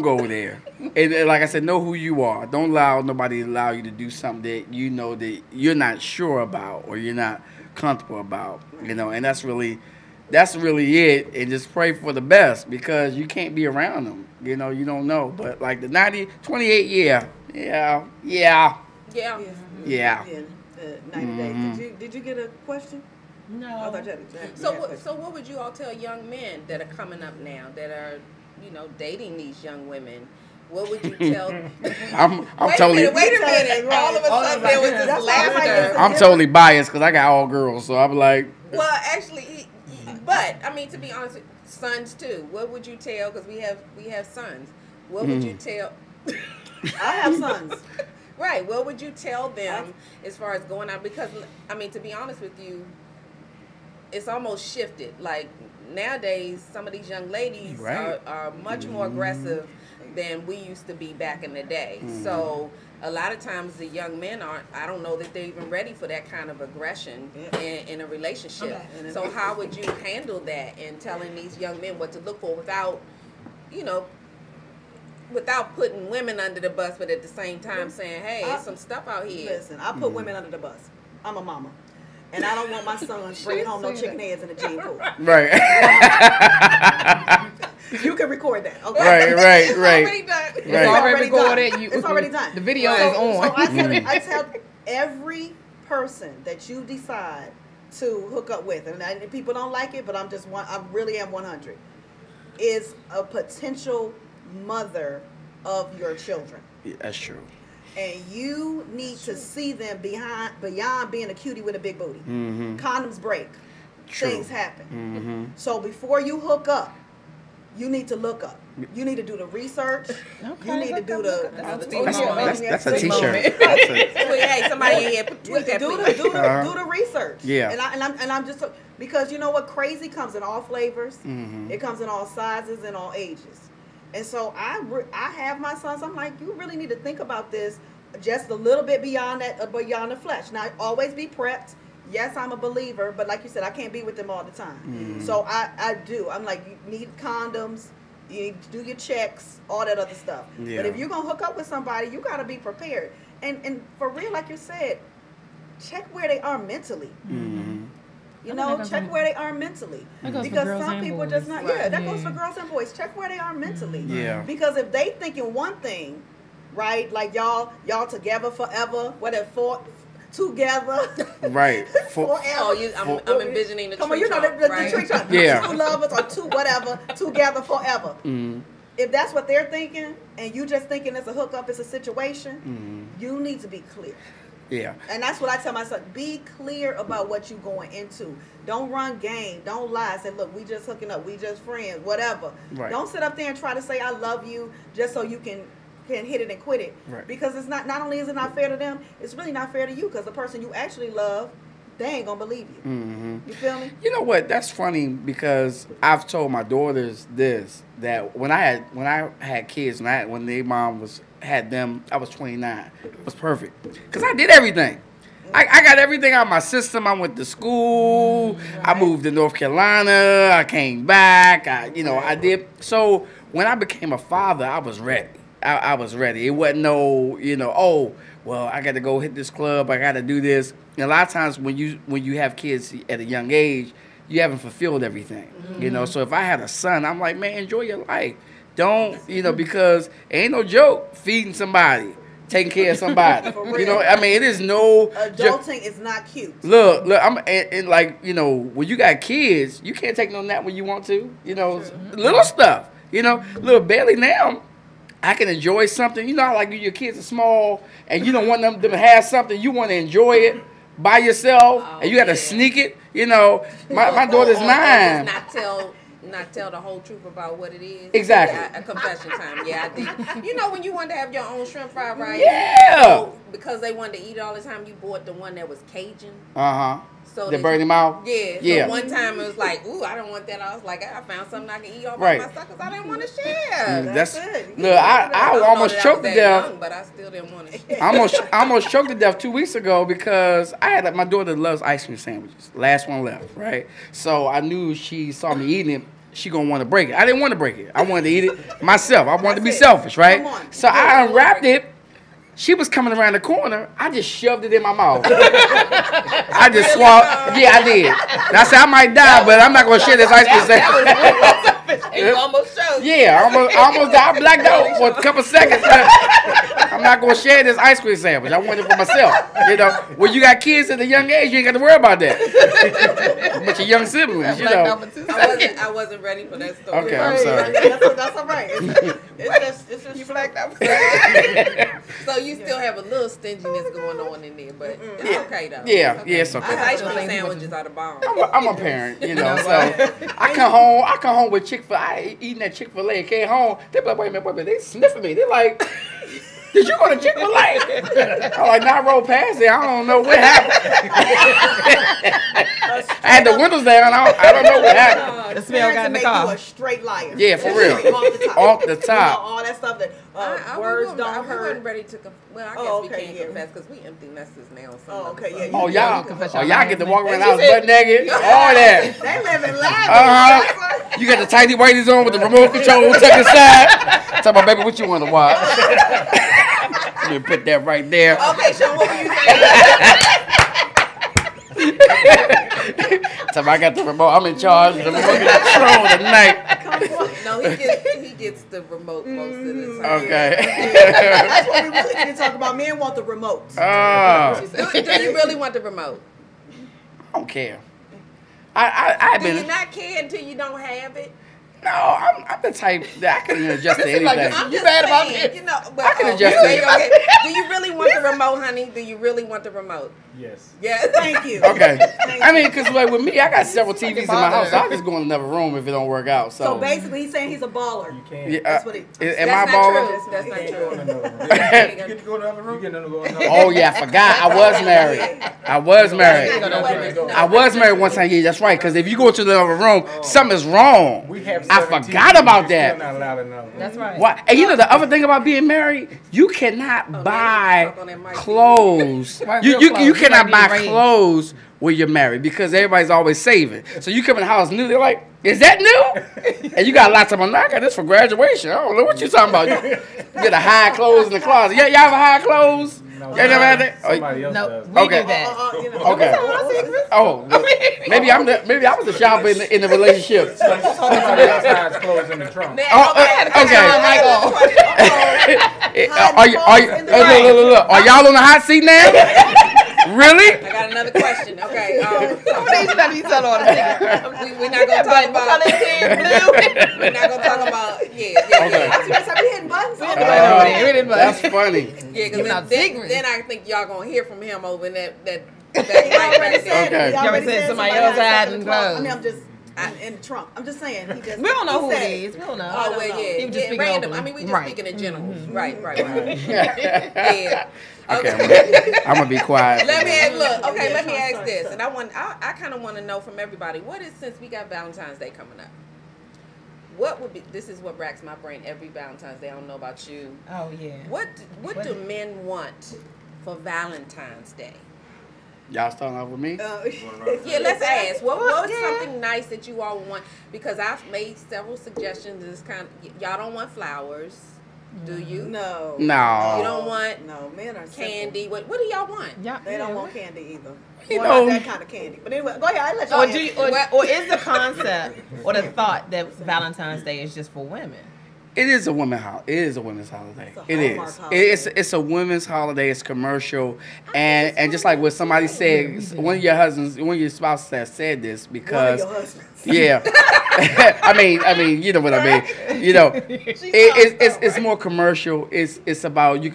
go there. And like I said, know who you are. Don't allow nobody to allow you to do something that you know that you're not sure about or you're not comfortable about. You know, and that's really it. And just pray for the best because you can't be around them. You know, you don't know. But like the 28, yeah. 90 days. Did you get a question? No. I thought you had a question. So what would you all tell young men that are coming up now that are, dating these young women? What would you tell? I'm totally. Wait a minute. All of a sudden there was this laughter. I'm totally biased because I got all girls, so I'm like. Well, actually, but I mean, to be honest, sons too. What would you tell? Because we have sons. What would you tell? I have sons. Right. What would you tell them as far as going out? Because I mean, to be honest with you, it's almost shifted. Like nowadays, some of these young ladies are much more aggressive than we used to be back in the day. So a lot of times the young men aren't, I don't know that they're even ready for that kind of aggression in a relationship. So how would you handle that and telling these young men what to look for without, without putting women under the bus, but at the same time saying, hey, there's some stuff out here. Listen, I put women under the bus. I'm a mama. And I don't want my sons bringing home no chicken heads in a gene pool. Right. You can record that, okay? Right. It's already done. It's already recorded. It's already done. The video is on. So I tell every person that you decide to hook up with, and people don't like it, but I really am 100, is a potential mother of your children. Yeah, that's true. And you need to see them beyond being a cutie with a big booty. Condoms break. True. Things happen. So before you hook up, you need to look up. You need to do the research. You need to do the. That's a T-shirt. Hey, somebody in here tweet that, do the research. Yeah. And I'm just because you know what, crazy comes in all flavors. It comes in all sizes and all ages. And so I have my sons. I'm like, you really need to think about this just a little bit beyond that, beyond the flesh. Now, always be prepped. Yes, I'm a believer, but like you said, I can't be with them all the time. So I do. I'm like, you need condoms. You need to do your checks, all that other stuff. Yeah. But if you're going to hook up with somebody, you got to be prepared. And for real, like you said, check where they are mentally. You know, check where they are mentally. Because some people just not. Yeah, that goes for girls and boys. Check where they are mentally. Yeah. Because if they thinking one thing, right, like y'all together forever, whatever, together. Right. I'm envisioning the Come on, tree you know the right? tree trunk. Yeah. Two lovers or two whatever, together forever. If that's what they're thinking, and you just thinking it's a hookup, it's a situation, you need to be clear. Yeah. And that's what I tell myself. Be clear about what you're going into. Don't run game. Don't lie. Say, look, we just hooking up. We just friends. Whatever. Right. Don't sit up there and try to say I love you just so you can hit it and quit it. Right. Because it's not only is it not fair to them, it's really not fair to you because the person you actually love, they ain't gonna believe you. You feel me? You know what? That's funny because I've told my daughters this, that when I had kids, when their mom had them, I was 29. It was perfect because I did everything. I got everything out of my system. I went to school. I moved to North Carolina. I came back. I did. So when I became a father, I was ready. I was ready. It wasn't no, oh, well, I got to go hit this club. I got to do this. And a lot of times when you have kids at a young age, you haven't fulfilled everything. So if I had a son, I'm like, man, enjoy your life. Don't, because it ain't no joke feeding somebody, taking care of somebody. I mean, it is no. Adulting is not cute. Look, I'm and like, when you got kids, you can't take no nap when you want to. Little stuff. Little belly now. I can enjoy something. How like your kids are small and you don't want them to have something. You want to enjoy it by yourself and you got to sneak it. My daughter's 9. Not tell the whole truth about what it is. Exactly. A confession time. Yeah, I did. When you wanted to have your own shrimp fried rice. Yeah. So, because they wanted to eat all the time, you bought the one that was Cajun. So they burn them out? Yeah. So one time it was like, ooh, I don't want that. I was like, I found something I can eat all by myself because I didn't want to share. That's good. Look, I almost choked to death. Young, but I still didn't want to share. I almost choked to death 2 weeks ago because my daughter loves ice cream sandwiches. Last one left, right? So I knew she saw me eating it. she gonna want to break it. I didn't want to break it. I wanted to eat it myself. I wanted to be selfish, right? So I unwrapped it. She was coming around the corner. I just shoved it in my mouth. I just swallowed. Yeah, I did. And I said I might die, but I'm not gonna share this ice cream sandwich. You almost showed. Yeah, I almost died. I blacked out for a couple seconds. I'm not gonna share this ice cream sandwich. I want it for myself. You know, when you got kids at a young age, you ain't got to worry about that. But your young siblings, you know. I wasn't ready for that story. Okay, I'm sorry. That's all right. It's just you blacked out. So you still have a little stinginess going on in there, but it's okay though. Yeah, it's okay. Ice cream sandwiches are the bomb. I'm a parent, you know, so I come home with Chick-fil-A, eating that Chick-fil-A, came home, they be like, wait a minute, they sniffing me. They're like, did you go to Chick-fil-A? I'm like, nah, I rolled past it. I don't know what happened. I had the windows down. I don't know what happened. The smell got in the car. You a straight liar. Yeah, for real. Off the top. Off the top. You know, all that stuff that words don't hurt. We weren't ready to well, I guess we can't confess because we empty nesters now. Oh, okay, yeah. Oh, y'all get to walk around the house butt naked. All that. They living lavish. You got the tighty whities on with the remote control tucked aside. Tell my baby what you want to watch. Let me put that right there. Okay, Sean, what were you saying? Tell me I got the remote. I'm in charge of the remote control tonight. No, he gets the remote most of the time. Okay. That's what we really need to talk about. Men want the remote. Oh. Do you really want the remote? I don't care. I've been. Do you not care until you don't have it? No, I'm the type that I can adjust to anything. I'm just bad about it. You know, but, I can adjust to it. Okay. Do you really want the remote, honey? Do you really want the remote? Yes. Yes. Thank you. Okay. I mean, because like with me, I got several TVs in my house. So I'll just go in another room if it don't work out. So basically, he's saying he's a baller. You can. Yeah, That's what he. am I a baller? That's not true. You get to go to the other room. You get to go in the Oh yeah, I forgot. I was married. I was married one time. Yeah, that's right. Because if you go to the other room, something's wrong. I forgot about that. Not allowed to know. That's right. What? And you know the other thing about being married, you cannot buy clothes. You cannot buy clothes when you're married because everybody's always saving. So you come in the house new, they're like, "Is that new?" And you got a lot of time. I got this for graduation. I don't know what you're talking about. You get a high clothes in the closet. Yeah, y'all have a high clothes. No, y'all never had that? Somebody else does. We Okay. do that. Okay. Oh, well, maybe I was the shopper in the relationship. Somebody else hides clothes in the trunk. Look. Are y'all on the hot seat now? Really? I got another question. Okay. We're not going to talk about. We're not gonna talk about. Okay. We hitting buttons. That's funny. Yeah, because then I think y'all gonna hear from him over in that mic right there. Okay. You already said somebody else hiding clothes. I mean, I'm just in the trunk. I'm just saying. He just. We don't know who it is. We don't know. Oh well, yeah. He was just speaking random. openly. I mean, we just Right. speaking in general. Right. Yeah. Okay, I'm gonna be quiet. Let me ask this, and I kind of want to know from everybody. What is, since we got Valentine's Day coming up, what would be? This is what racks my brain every Valentine's Day. I don't know about you. Oh yeah. What do men want for Valentine's Day? Y'all starting off with me? Yeah, let's ask. What is something nice that you all want? Because I've made several suggestions. This kind of, y'all don't want flowers, do you? No. You don't want men are candy. What do y'all want? They don't want candy either. You Not know, that kind of candy. But anyway, go ahead. I'll let you. Or is the concept or the thought that Valentine's Day is just for women? it is a women's holiday. It is a women's holiday. It is. Holiday. It's a women's holiday. It's commercial, and just like what somebody said, one of your spouses has said this because yeah, I mean, you know what I mean. You know, it's more commercial. It's about you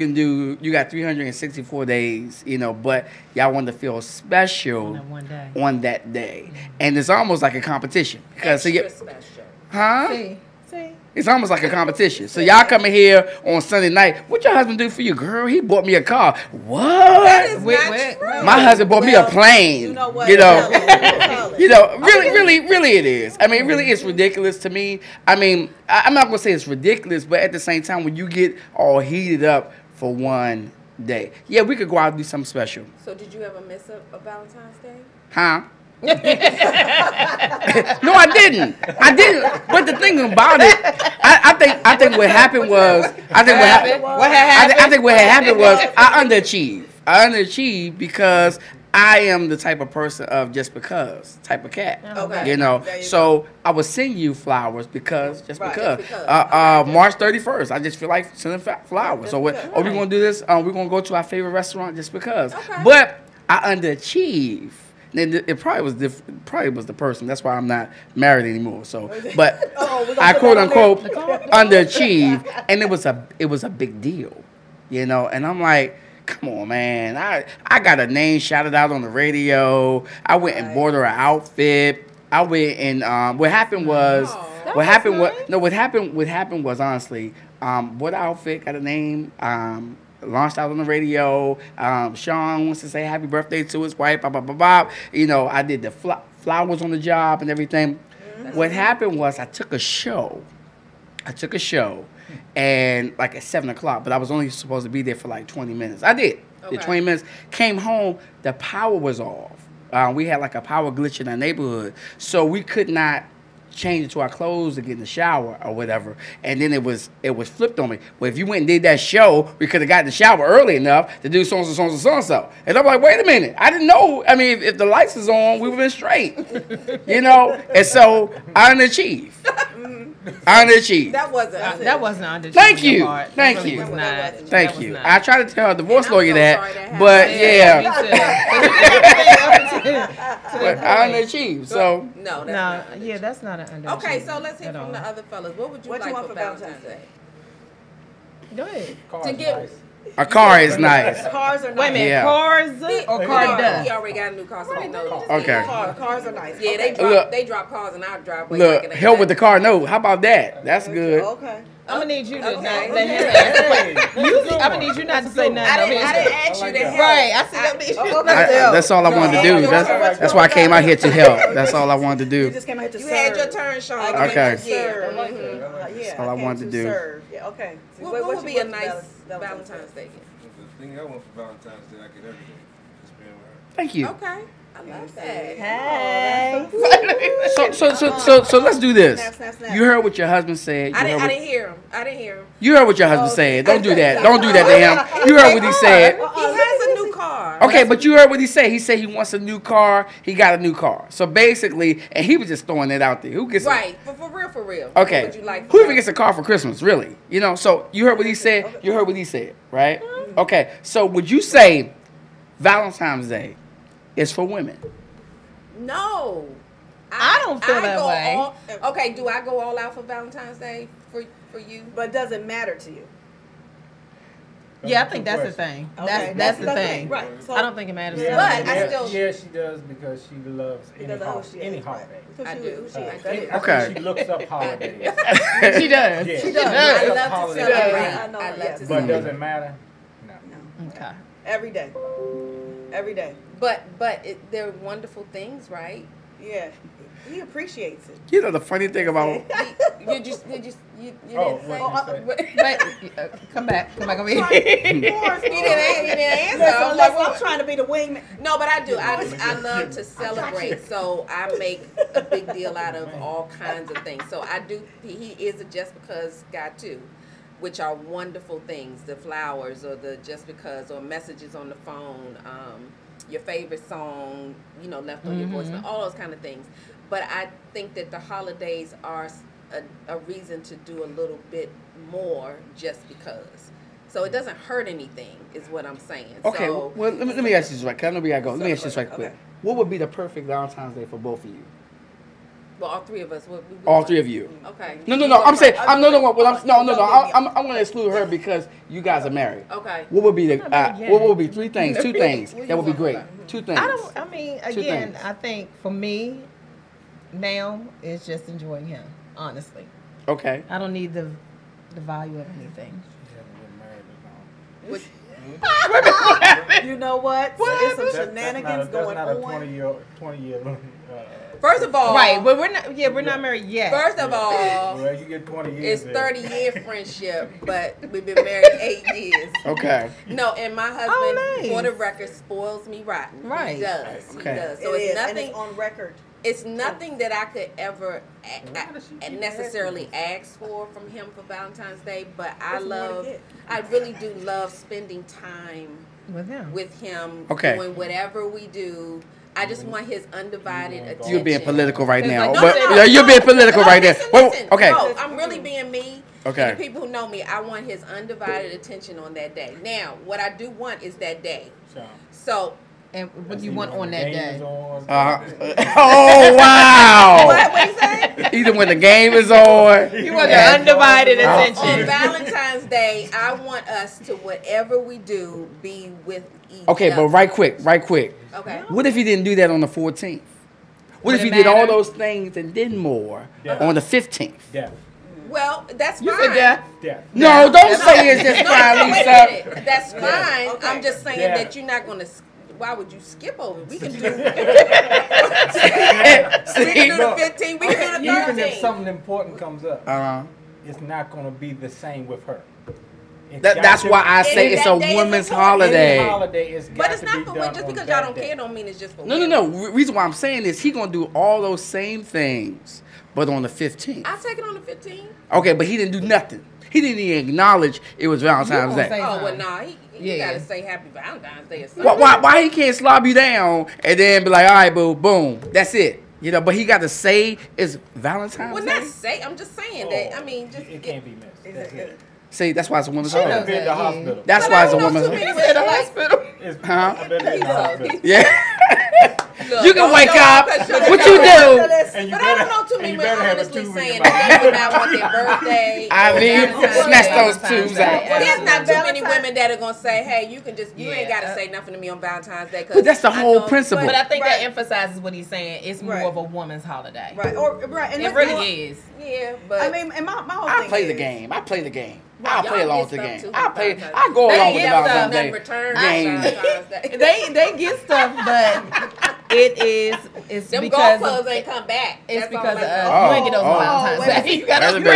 got 364 days. You know, but y'all want to feel special on that day, and it's almost like a competition because extra special. Huh? See. It's almost like a competition. So y'all coming here on Sunday night. What your husband do for you, girl? He bought me a car. What? That is not true. My husband bought me a plane. You know what? You know, really it is. I mean, really it's ridiculous to me. I mean, I'm not going to say it's ridiculous, but at the same time, when you get all heated up for one day. Yeah, we could go out and do something special. So did you ever miss a Valentine's Day? Huh? No, I didn't. But the thing about it, I think what happened was I think what had happened was I underachieved. I underachieved because I am the type of person of just because type of cat. Okay. You know. So I was sending you flowers because. March 31st, I just feel like sending flowers. So what? Are we gonna do this? We're gonna go to our favorite restaurant just because. Okay. But I underachieved. It probably was the person. That's why I'm not married anymore. So, but I quote unquote underachieved, and it was a big deal, you know. And I'm like, come on, man. I got a name shouted out on the radio. I went and bought her an outfit. I went and what happened was honestly, what outfit got a name. Launched out on the radio. Sean wants to say happy birthday to his wife. Blah, blah, blah, blah. You know, I did the flowers on the job and everything. What happened was I took a show, and like at 7 o'clock, but I was only supposed to be there for like 20 minutes. I did. Did 20 minutes. Came home, the power was off. We had like a power glitch in our neighborhood, so we could not change into our clothes to get in the shower or whatever, and then it was flipped on me. Well, if you went and did that show, we could have got in the shower early enough to do so and so, so and so, and so. And I'm like, wait a minute, I didn't know. I mean, if the lights is on, we would have been straight, you know. And so I underachieved. That wasn't underachieving. Thank you. Thank you. I tried to tell a divorce lawyer that, but yeah. But I underachieved. So no, that's not an underachievement. Okay, so let's hear from the other fellas. What would you like for Valentine's Day? Go ahead. To get a car is nice. Cars are nice. Wait a minute, cars or car dust? He already got a new car, so we know. Okay. Cars are nice. Yeah, they drop cars in our driveway. Look, help with the car note. How about that? That's good. Okay. I'm gonna need you to let him answer. I'm gonna need you not to say nothing. I didn't ask you to help. Right. I said I need you. That's all I wanted to do. That's why I came out here to help. That's all I wanted to do. You just came out here to serve. You had your turn, Sean. Okay. That's all I wanted to do. Yeah. Okay. What would be a nice Valentine's Day gift? The thing I want for Valentine's Day, I get every day. Just being with her. Thank you. Okay. I love that. Hey. So let's do this. Snap. You heard what your husband said. I didn't hear him. You heard what your husband said. Don't do that. Don't do that to him. You heard what he said. He has a new car. Okay, but you heard what he said. He said he wants a new car. He got a new car. So basically, and he was just throwing it out there. Who gets right? For real. Okay. What would you like? Who even gets a car for Christmas? Really? You know. So you heard what he said. You heard what he said, right? Okay. So would you say Valentine's Day is for women? No. I don't feel that way. Okay, do I go all out for Valentine's Day for you? But does it matter to you? Yeah, I think that's the thing. Okay. That's the thing. Right. So, I don't think it matters. But I still. Yeah, she does because she loves any holiday. I do. Okay. She looks up holidays. She does. Yeah. She does. I love to celebrate. I know. I love to But celebrate. does it matter? No. Okay. Every day. But they're wonderful things, right? Yeah. He appreciates it. You know the funny thing about You didn't say. But come back over here. You didn't answer. I'm trying to be the wingman. No, but I do. I love to celebrate, so I make a big deal out of all kinds of things. So I do. He is a just because guy too, which are wonderful things. The flowers, or the just because, or messages on the phone. Your favorite song, left on your voicemail, all those kind of things. But I think that the holidays are a reason to do a little bit more just because. So it doesn't hurt anything, is what I'm saying. Okay, so, well, let me ask you this right. Let me ask you this right quick. Okay. What would be the perfect Valentine's Day for both of you? Well, all three of us. All three of you. Okay. No. I'm saying I'm gonna exclude her because you guys are married. Okay. What would be what would be two things that would be great? Two things. Again, I think for me now it's just enjoying him. Honestly. Okay. I don't need the value of anything. You know what? There's some shenanigans going on. 20-year. First of all, right, but we're not married yet. First of all, well, you get 20 years. It's 30-year friendship, but we've been married 8 years. Okay. No, and my husband, for the record, spoils me rotten. Right. He does. Okay. He does. So It it's is, nothing. and it's on record. It's nothing that I could ever necessarily ask for from him for Valentine's Day, but I really do love spending time with him, doing whatever we do. I just want his undivided attention. You're being political right now. Like, you're being political right now. Listen. Okay. No, I'm really being me. Okay. And the people who know me, I want his undivided attention on that day. Now, what I do want is that day. So. And what do you want on that day? Oh, wow. What you say? Either when the game is on. You want the undivided attention. On Valentine's Day, I want us to, whatever we do, be with each other. Okay, but right quick. Okay. What if you didn't do that on the 14th? What if you did all those things and then more on the 15th? Yeah. Well, that's fine. You said death? Yeah. No, don't say it's just fine, Lisa. That's fine. Okay. I'm just saying that you're not going to. Why would you skip over? We can do. We can do the 15. We can do the 13. Even if something important comes up, it's not going to be the same with her. That's why I say it's a woman's holiday. But it's not for women. Just because y'all don't care don't mean it's just for women. No. Reason why I'm saying is he gonna do all those same things, but on the 15th. I'll take it on the 15th. Okay, but he didn't do nothing. He didn't even acknowledge it was Valentine's Day. Oh well, nah. He gotta say Happy Valentine's Day or something. Why he can't slob you down and then be like, all right, boo, boom, that's it. You know, but he got to say it's Valentine's Day. Well, not say. I'm just saying that. I mean, just it can't be missed. That's it. See, that's why it's a woman's I've holiday. been to the hospital. That's why it's a woman's holiday. holiday. At the hospital. I've been to the hospital. Yeah. Look, you can wake up. What you do? But I don't know too many women honestly saying that they would not want their birthday. I mean, smash those twos out. There's not too many women that are gonna say, "Hey, you can just you ain't gotta say nothing to me on Valentine's Day." But that's the whole principle. But I think that emphasizes what he's saying. It's more of a woman's holiday. Right. And it really is. Yeah, but I mean, and my whole I thing play is, the game. I play the game. Right, I'll play y'all along get with the game. stuff too. I go along with the Valentine's Day game. They get stuff, but it's them because golf clubs ain't come back. It's That's because all you ain't get those on Valentine's Day. You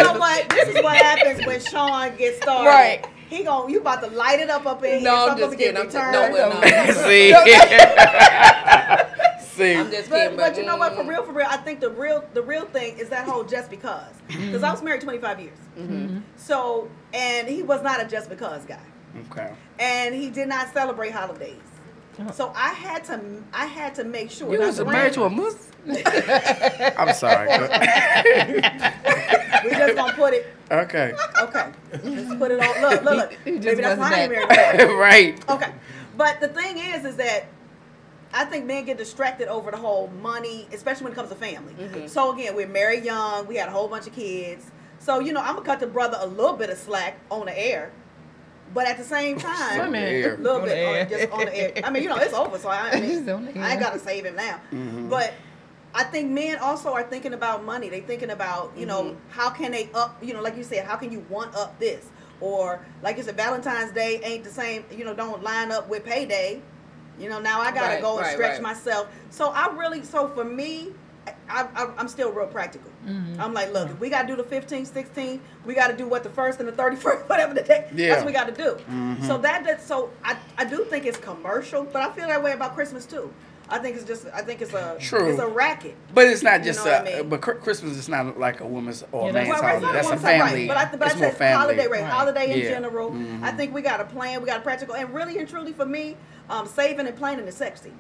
know what? This is what happens when Sean gets started. Right. You about to light it up in here. No, I'm just kidding. See. I'm just kidding. But you know what? For real, I think the real thing is that whole just because. Because I was married 25 years. Mm-hmm. So, and he was not a just because guy. Okay. And he did not celebrate holidays. So I had to make sure. You was married to a Muslim? I'm sorry. We just gonna put it. Okay. Let's put it on. Look. Maybe that's why I ain't married. Right. Okay. But the thing is that I think men get distracted over the whole money, especially when it comes to family. Mm-hmm. So again, we're married young. We had a whole bunch of kids. So I'm gonna cut the brother a little bit of slack on the air. But at the same time, a little bit just on the air. I mean, it's over, so I ain't got to save him now. Mm-hmm. But I think men also are thinking about money. They're thinking about, how can they up, like you said, how can you one up this? Or like you said, Valentine's Day ain't the same, don't line up with payday. Now I got to go and stretch myself. So for me, I'm still real practical. Mm-hmm. I'm like, look, if we got to do the 15th, 16th, we got to do the 1st and the 31st, whatever the day. Yeah. That's what we got to do. Mm-hmm. So I do think it's commercial, but I feel that way about Christmas too. I think it's a racket. But it's not just but Christmas is not like a woman's or a man's holiday. That's a family. Right. But it's more family. Holiday in general. Mm-hmm. I think we got to plan, we got to practical, and really and truly for me, saving and planning is sexy.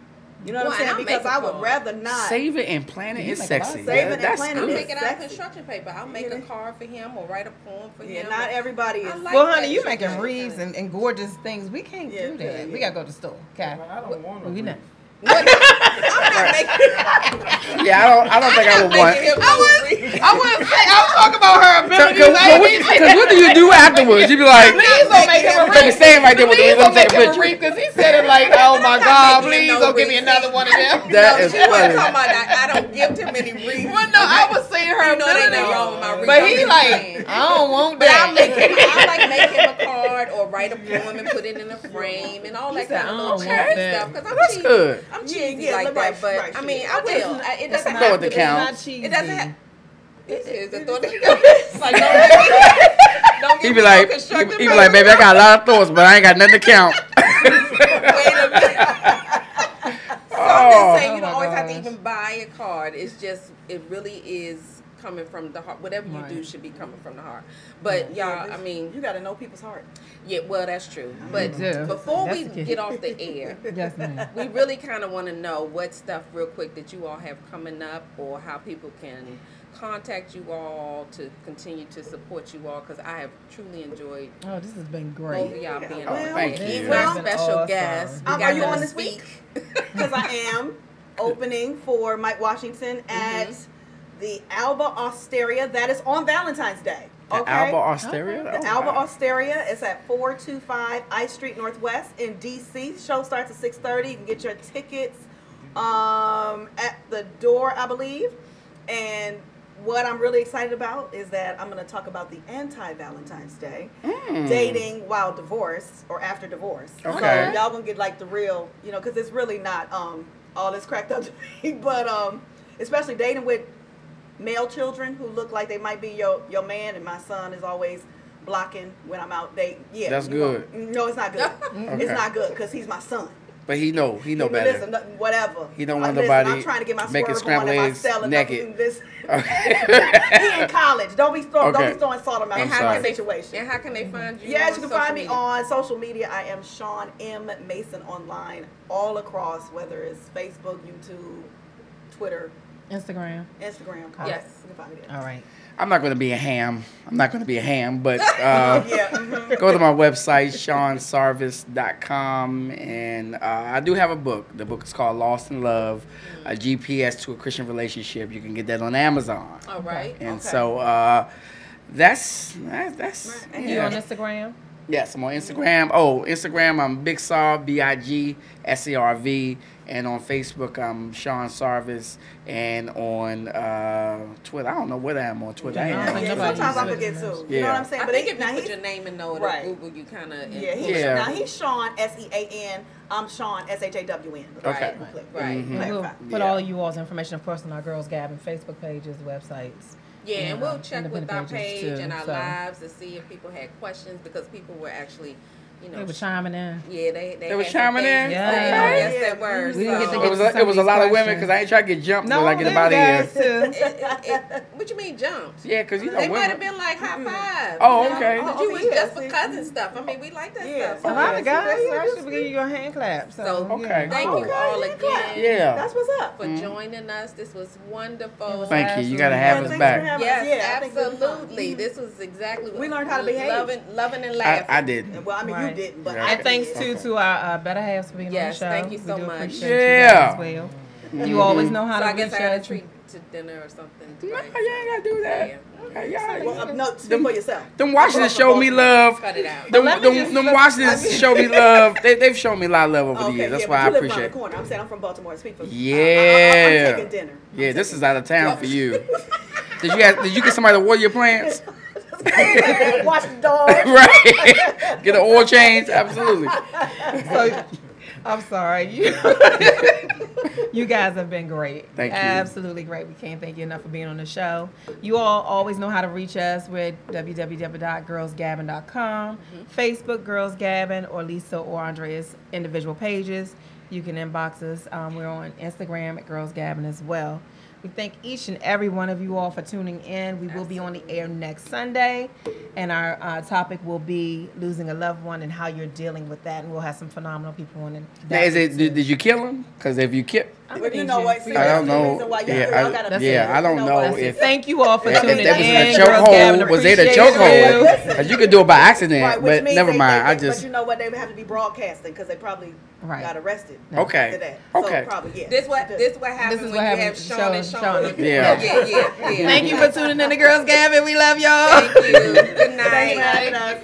You know what I'm saying? Because I would rather not. Saving and planning is sexy. Saving and planning I'll is make it out of construction paper. I'll make a card for him or write a poem for him. Yeah, not everybody is. Well, honey, you making wreaths and gorgeous things. We can't do that. Yeah. We got to go to the store. Okay? I don't want to. We not. I'm not making. Yeah, I don't think I would want. I wouldn't say. I was talking about her ability. Because what do you do afterwards? You be like, please don't make him a wreath. Stand right there with the don't make him a wreath because he said it like, oh my God, please don't give me another one of them. That is funny. I don't give him any wreaths. Well, no, I was saying her ability. Wrong with my wreath. But he like, I don't want that. I like make him a card or write write a poem and put it in a frame and all that kind of little cheesy Okay. stuff. Because That's good. I'm cheesy Yeah, like right, that, but right, I mean, yeah. I will. It doesn't Throw have it to. to count. It's not cheesy. It doesn't have. This is the thought. It's like don't He give be me like, no constructive he be like, baby, I got a lot of thoughts, but I ain't got nothing to count. Wait a minute. So I'm just saying, you don't always have to even buy a card. It's just, it really is coming from the heart. Whatever you do should be coming from the heart. But y'all, I mean, you got to know people's heart. Yeah, well, that's true. But before we get off the air, Yes, ma'am. we really kind of want to know what stuff, real quick, that you all have coming up, or how people can contact you all to continue to support you all, because I have truly enjoyed Oh, this has been both great. of y'all being Well, on. thank Even you. our Been special awesome. guest. We Are got you them on to this speak. week? Because I am opening for Mike Washington at the Alba Osteria. That is on Valentine's Day. Okay? Alba Osteria? The Alba Osteria is at 425 I Street Northwest in DC. Show starts at 6:30. You can get your tickets at the door, I believe. And what I'm really excited about is that I'm going to talk about the anti-Valentine's Day, dating while divorced or after divorce. Okay. So y'all going to get like the real, you know, because it's really not all this cracked up to me, but especially dating with male children who look like they might be your man, and my son is always blocking when I'm out dating. Yeah, That's good. No, it's not good. It's not good because he's my son. But he know better. Listen, whatever. He don't want Listen, nobody I'm trying to get my making swerve on scrambled and my eggs selling naked. This. Okay. He in college. Don't be throwing Okay. salt on my And how can they situation. And how can they find you? Yes, on you can social find me media? on social media. I am Sean M. Mason online, all across, whether it's Facebook, YouTube, Twitter, Instagram. Instagram. Yes. You can find me there. All right. I'm not going to be a ham. But Yeah. go to my website, SeanSarvis.com, and I do have a book. The book is called Lost in Love, a GPS to a Christian Relationship. You can get that on Amazon. All right. And Okay. so that's And You on yeah. Instagram? Yes, I'm on Instagram. Oh, Instagram, I'm Big Sarv, BIGSARV. And on Facebook, I'm Sean Sarvis. And on Twitter, I don't know what I am on Twitter. I ain't Yeah, never- Yeah, Nobody sometimes I uses forget it. too. You Yeah. know what I'm saying? I But think it- if now you put he's- your name in though, Right. Google, you kind of Yeah. Now he's Sean SEAN. I'm Sean SHAWN. Okay. Right. We'll Clarify. put Yeah. all of you all's information, of course, on our Girls Gabbin Facebook pages, websites. Yeah, and and, we'll check with independent our pages, page too, and our so. lives to see if people had questions, because people were actually, you know, They were chiming in. yeah, they They were had some chiming things in? to Yeah. say. Okay. Yes, they were. We didn't get to So- get It was a lot of women because I ain't trying to get jumped No, when I get them up out of here. guys too. What you mean jumped? Yeah, because you know They might women. have been like high five. Oh, you know? okay. But Oh, you was yeah, just for see. cousin stuff. I mean, we like that Yeah. stuff. A lot of guys Yeah, actually will give you a hand clap. So, So, Okay. yeah. Thank Cool. you all again Yeah. That's what's up. for joining us. This was wonderful. Thank you. You got to have Yeah, us thanks back. for having us. Yes, Yeah, I think this was fun. absolutely. This was exactly what We learned how to behave. Loving and laughing. I did. Well, I mean, Right. you didn't, but Yeah. I And thanks did. to our better halves for being Yes, on the show. thank you so we do much. appreciate Yeah. you guys as well. You always know how So to I guess reach I got us. to treat to dinner or something. No, you right? ain't got to do that. Yeah. Okay, y'all- Well, no, speak for yourself. Them Washingtons show me love. Cut it out. Them let me just- Washingtons show me love. They've shown me a lot of love over the years. That's yeah, why but I you live around appreciate the it. corner. I'm saying I'm from Baltimore. Speak for Yeah. I'm taking dinner. Yeah, this is out of town for you. Did you get somebody to water your plants? Watch the dog. Right. Get an oil change? Absolutely. So, I'm sorry. You guys have been great. Thank you. Absolutely great. We can't thank you enough for being on the show. You all always know how to reach us with www.girlsgabbin.com, Facebook Girls Gabbin, or Lisa or Andrea's individual pages. You can inbox us. We're on Instagram at Girls Gabbin as well. We thank each and every one of you all for tuning in. We will be on the air next Sunday, and our topic will be losing a loved one and how you're dealing with that. And we'll have some phenomenal people on it. Now, did you kill him? Because if you kill, But you know what? See, I don't that's the know. reason why Yeah, y'all gotta That's say it. it. I don't You know what? if Thank you all for if tuning that was in. in a Girls Gabbin, chokehold. Was it a appreciate chokehold? you. Because you could do it by accident. Right, which But means never they- mind. I But just you know what? They would have to be broadcasting because they probably Right. got arrested. okay. After that. Okay. So probably, yeah. This what happens This is when what you have happens. Sean and Sean. Sean. Yeah. Yeah. Thank you for tuning in to Girls Gabbin. We love y'all. Thank you. Good Thanks for night. having us.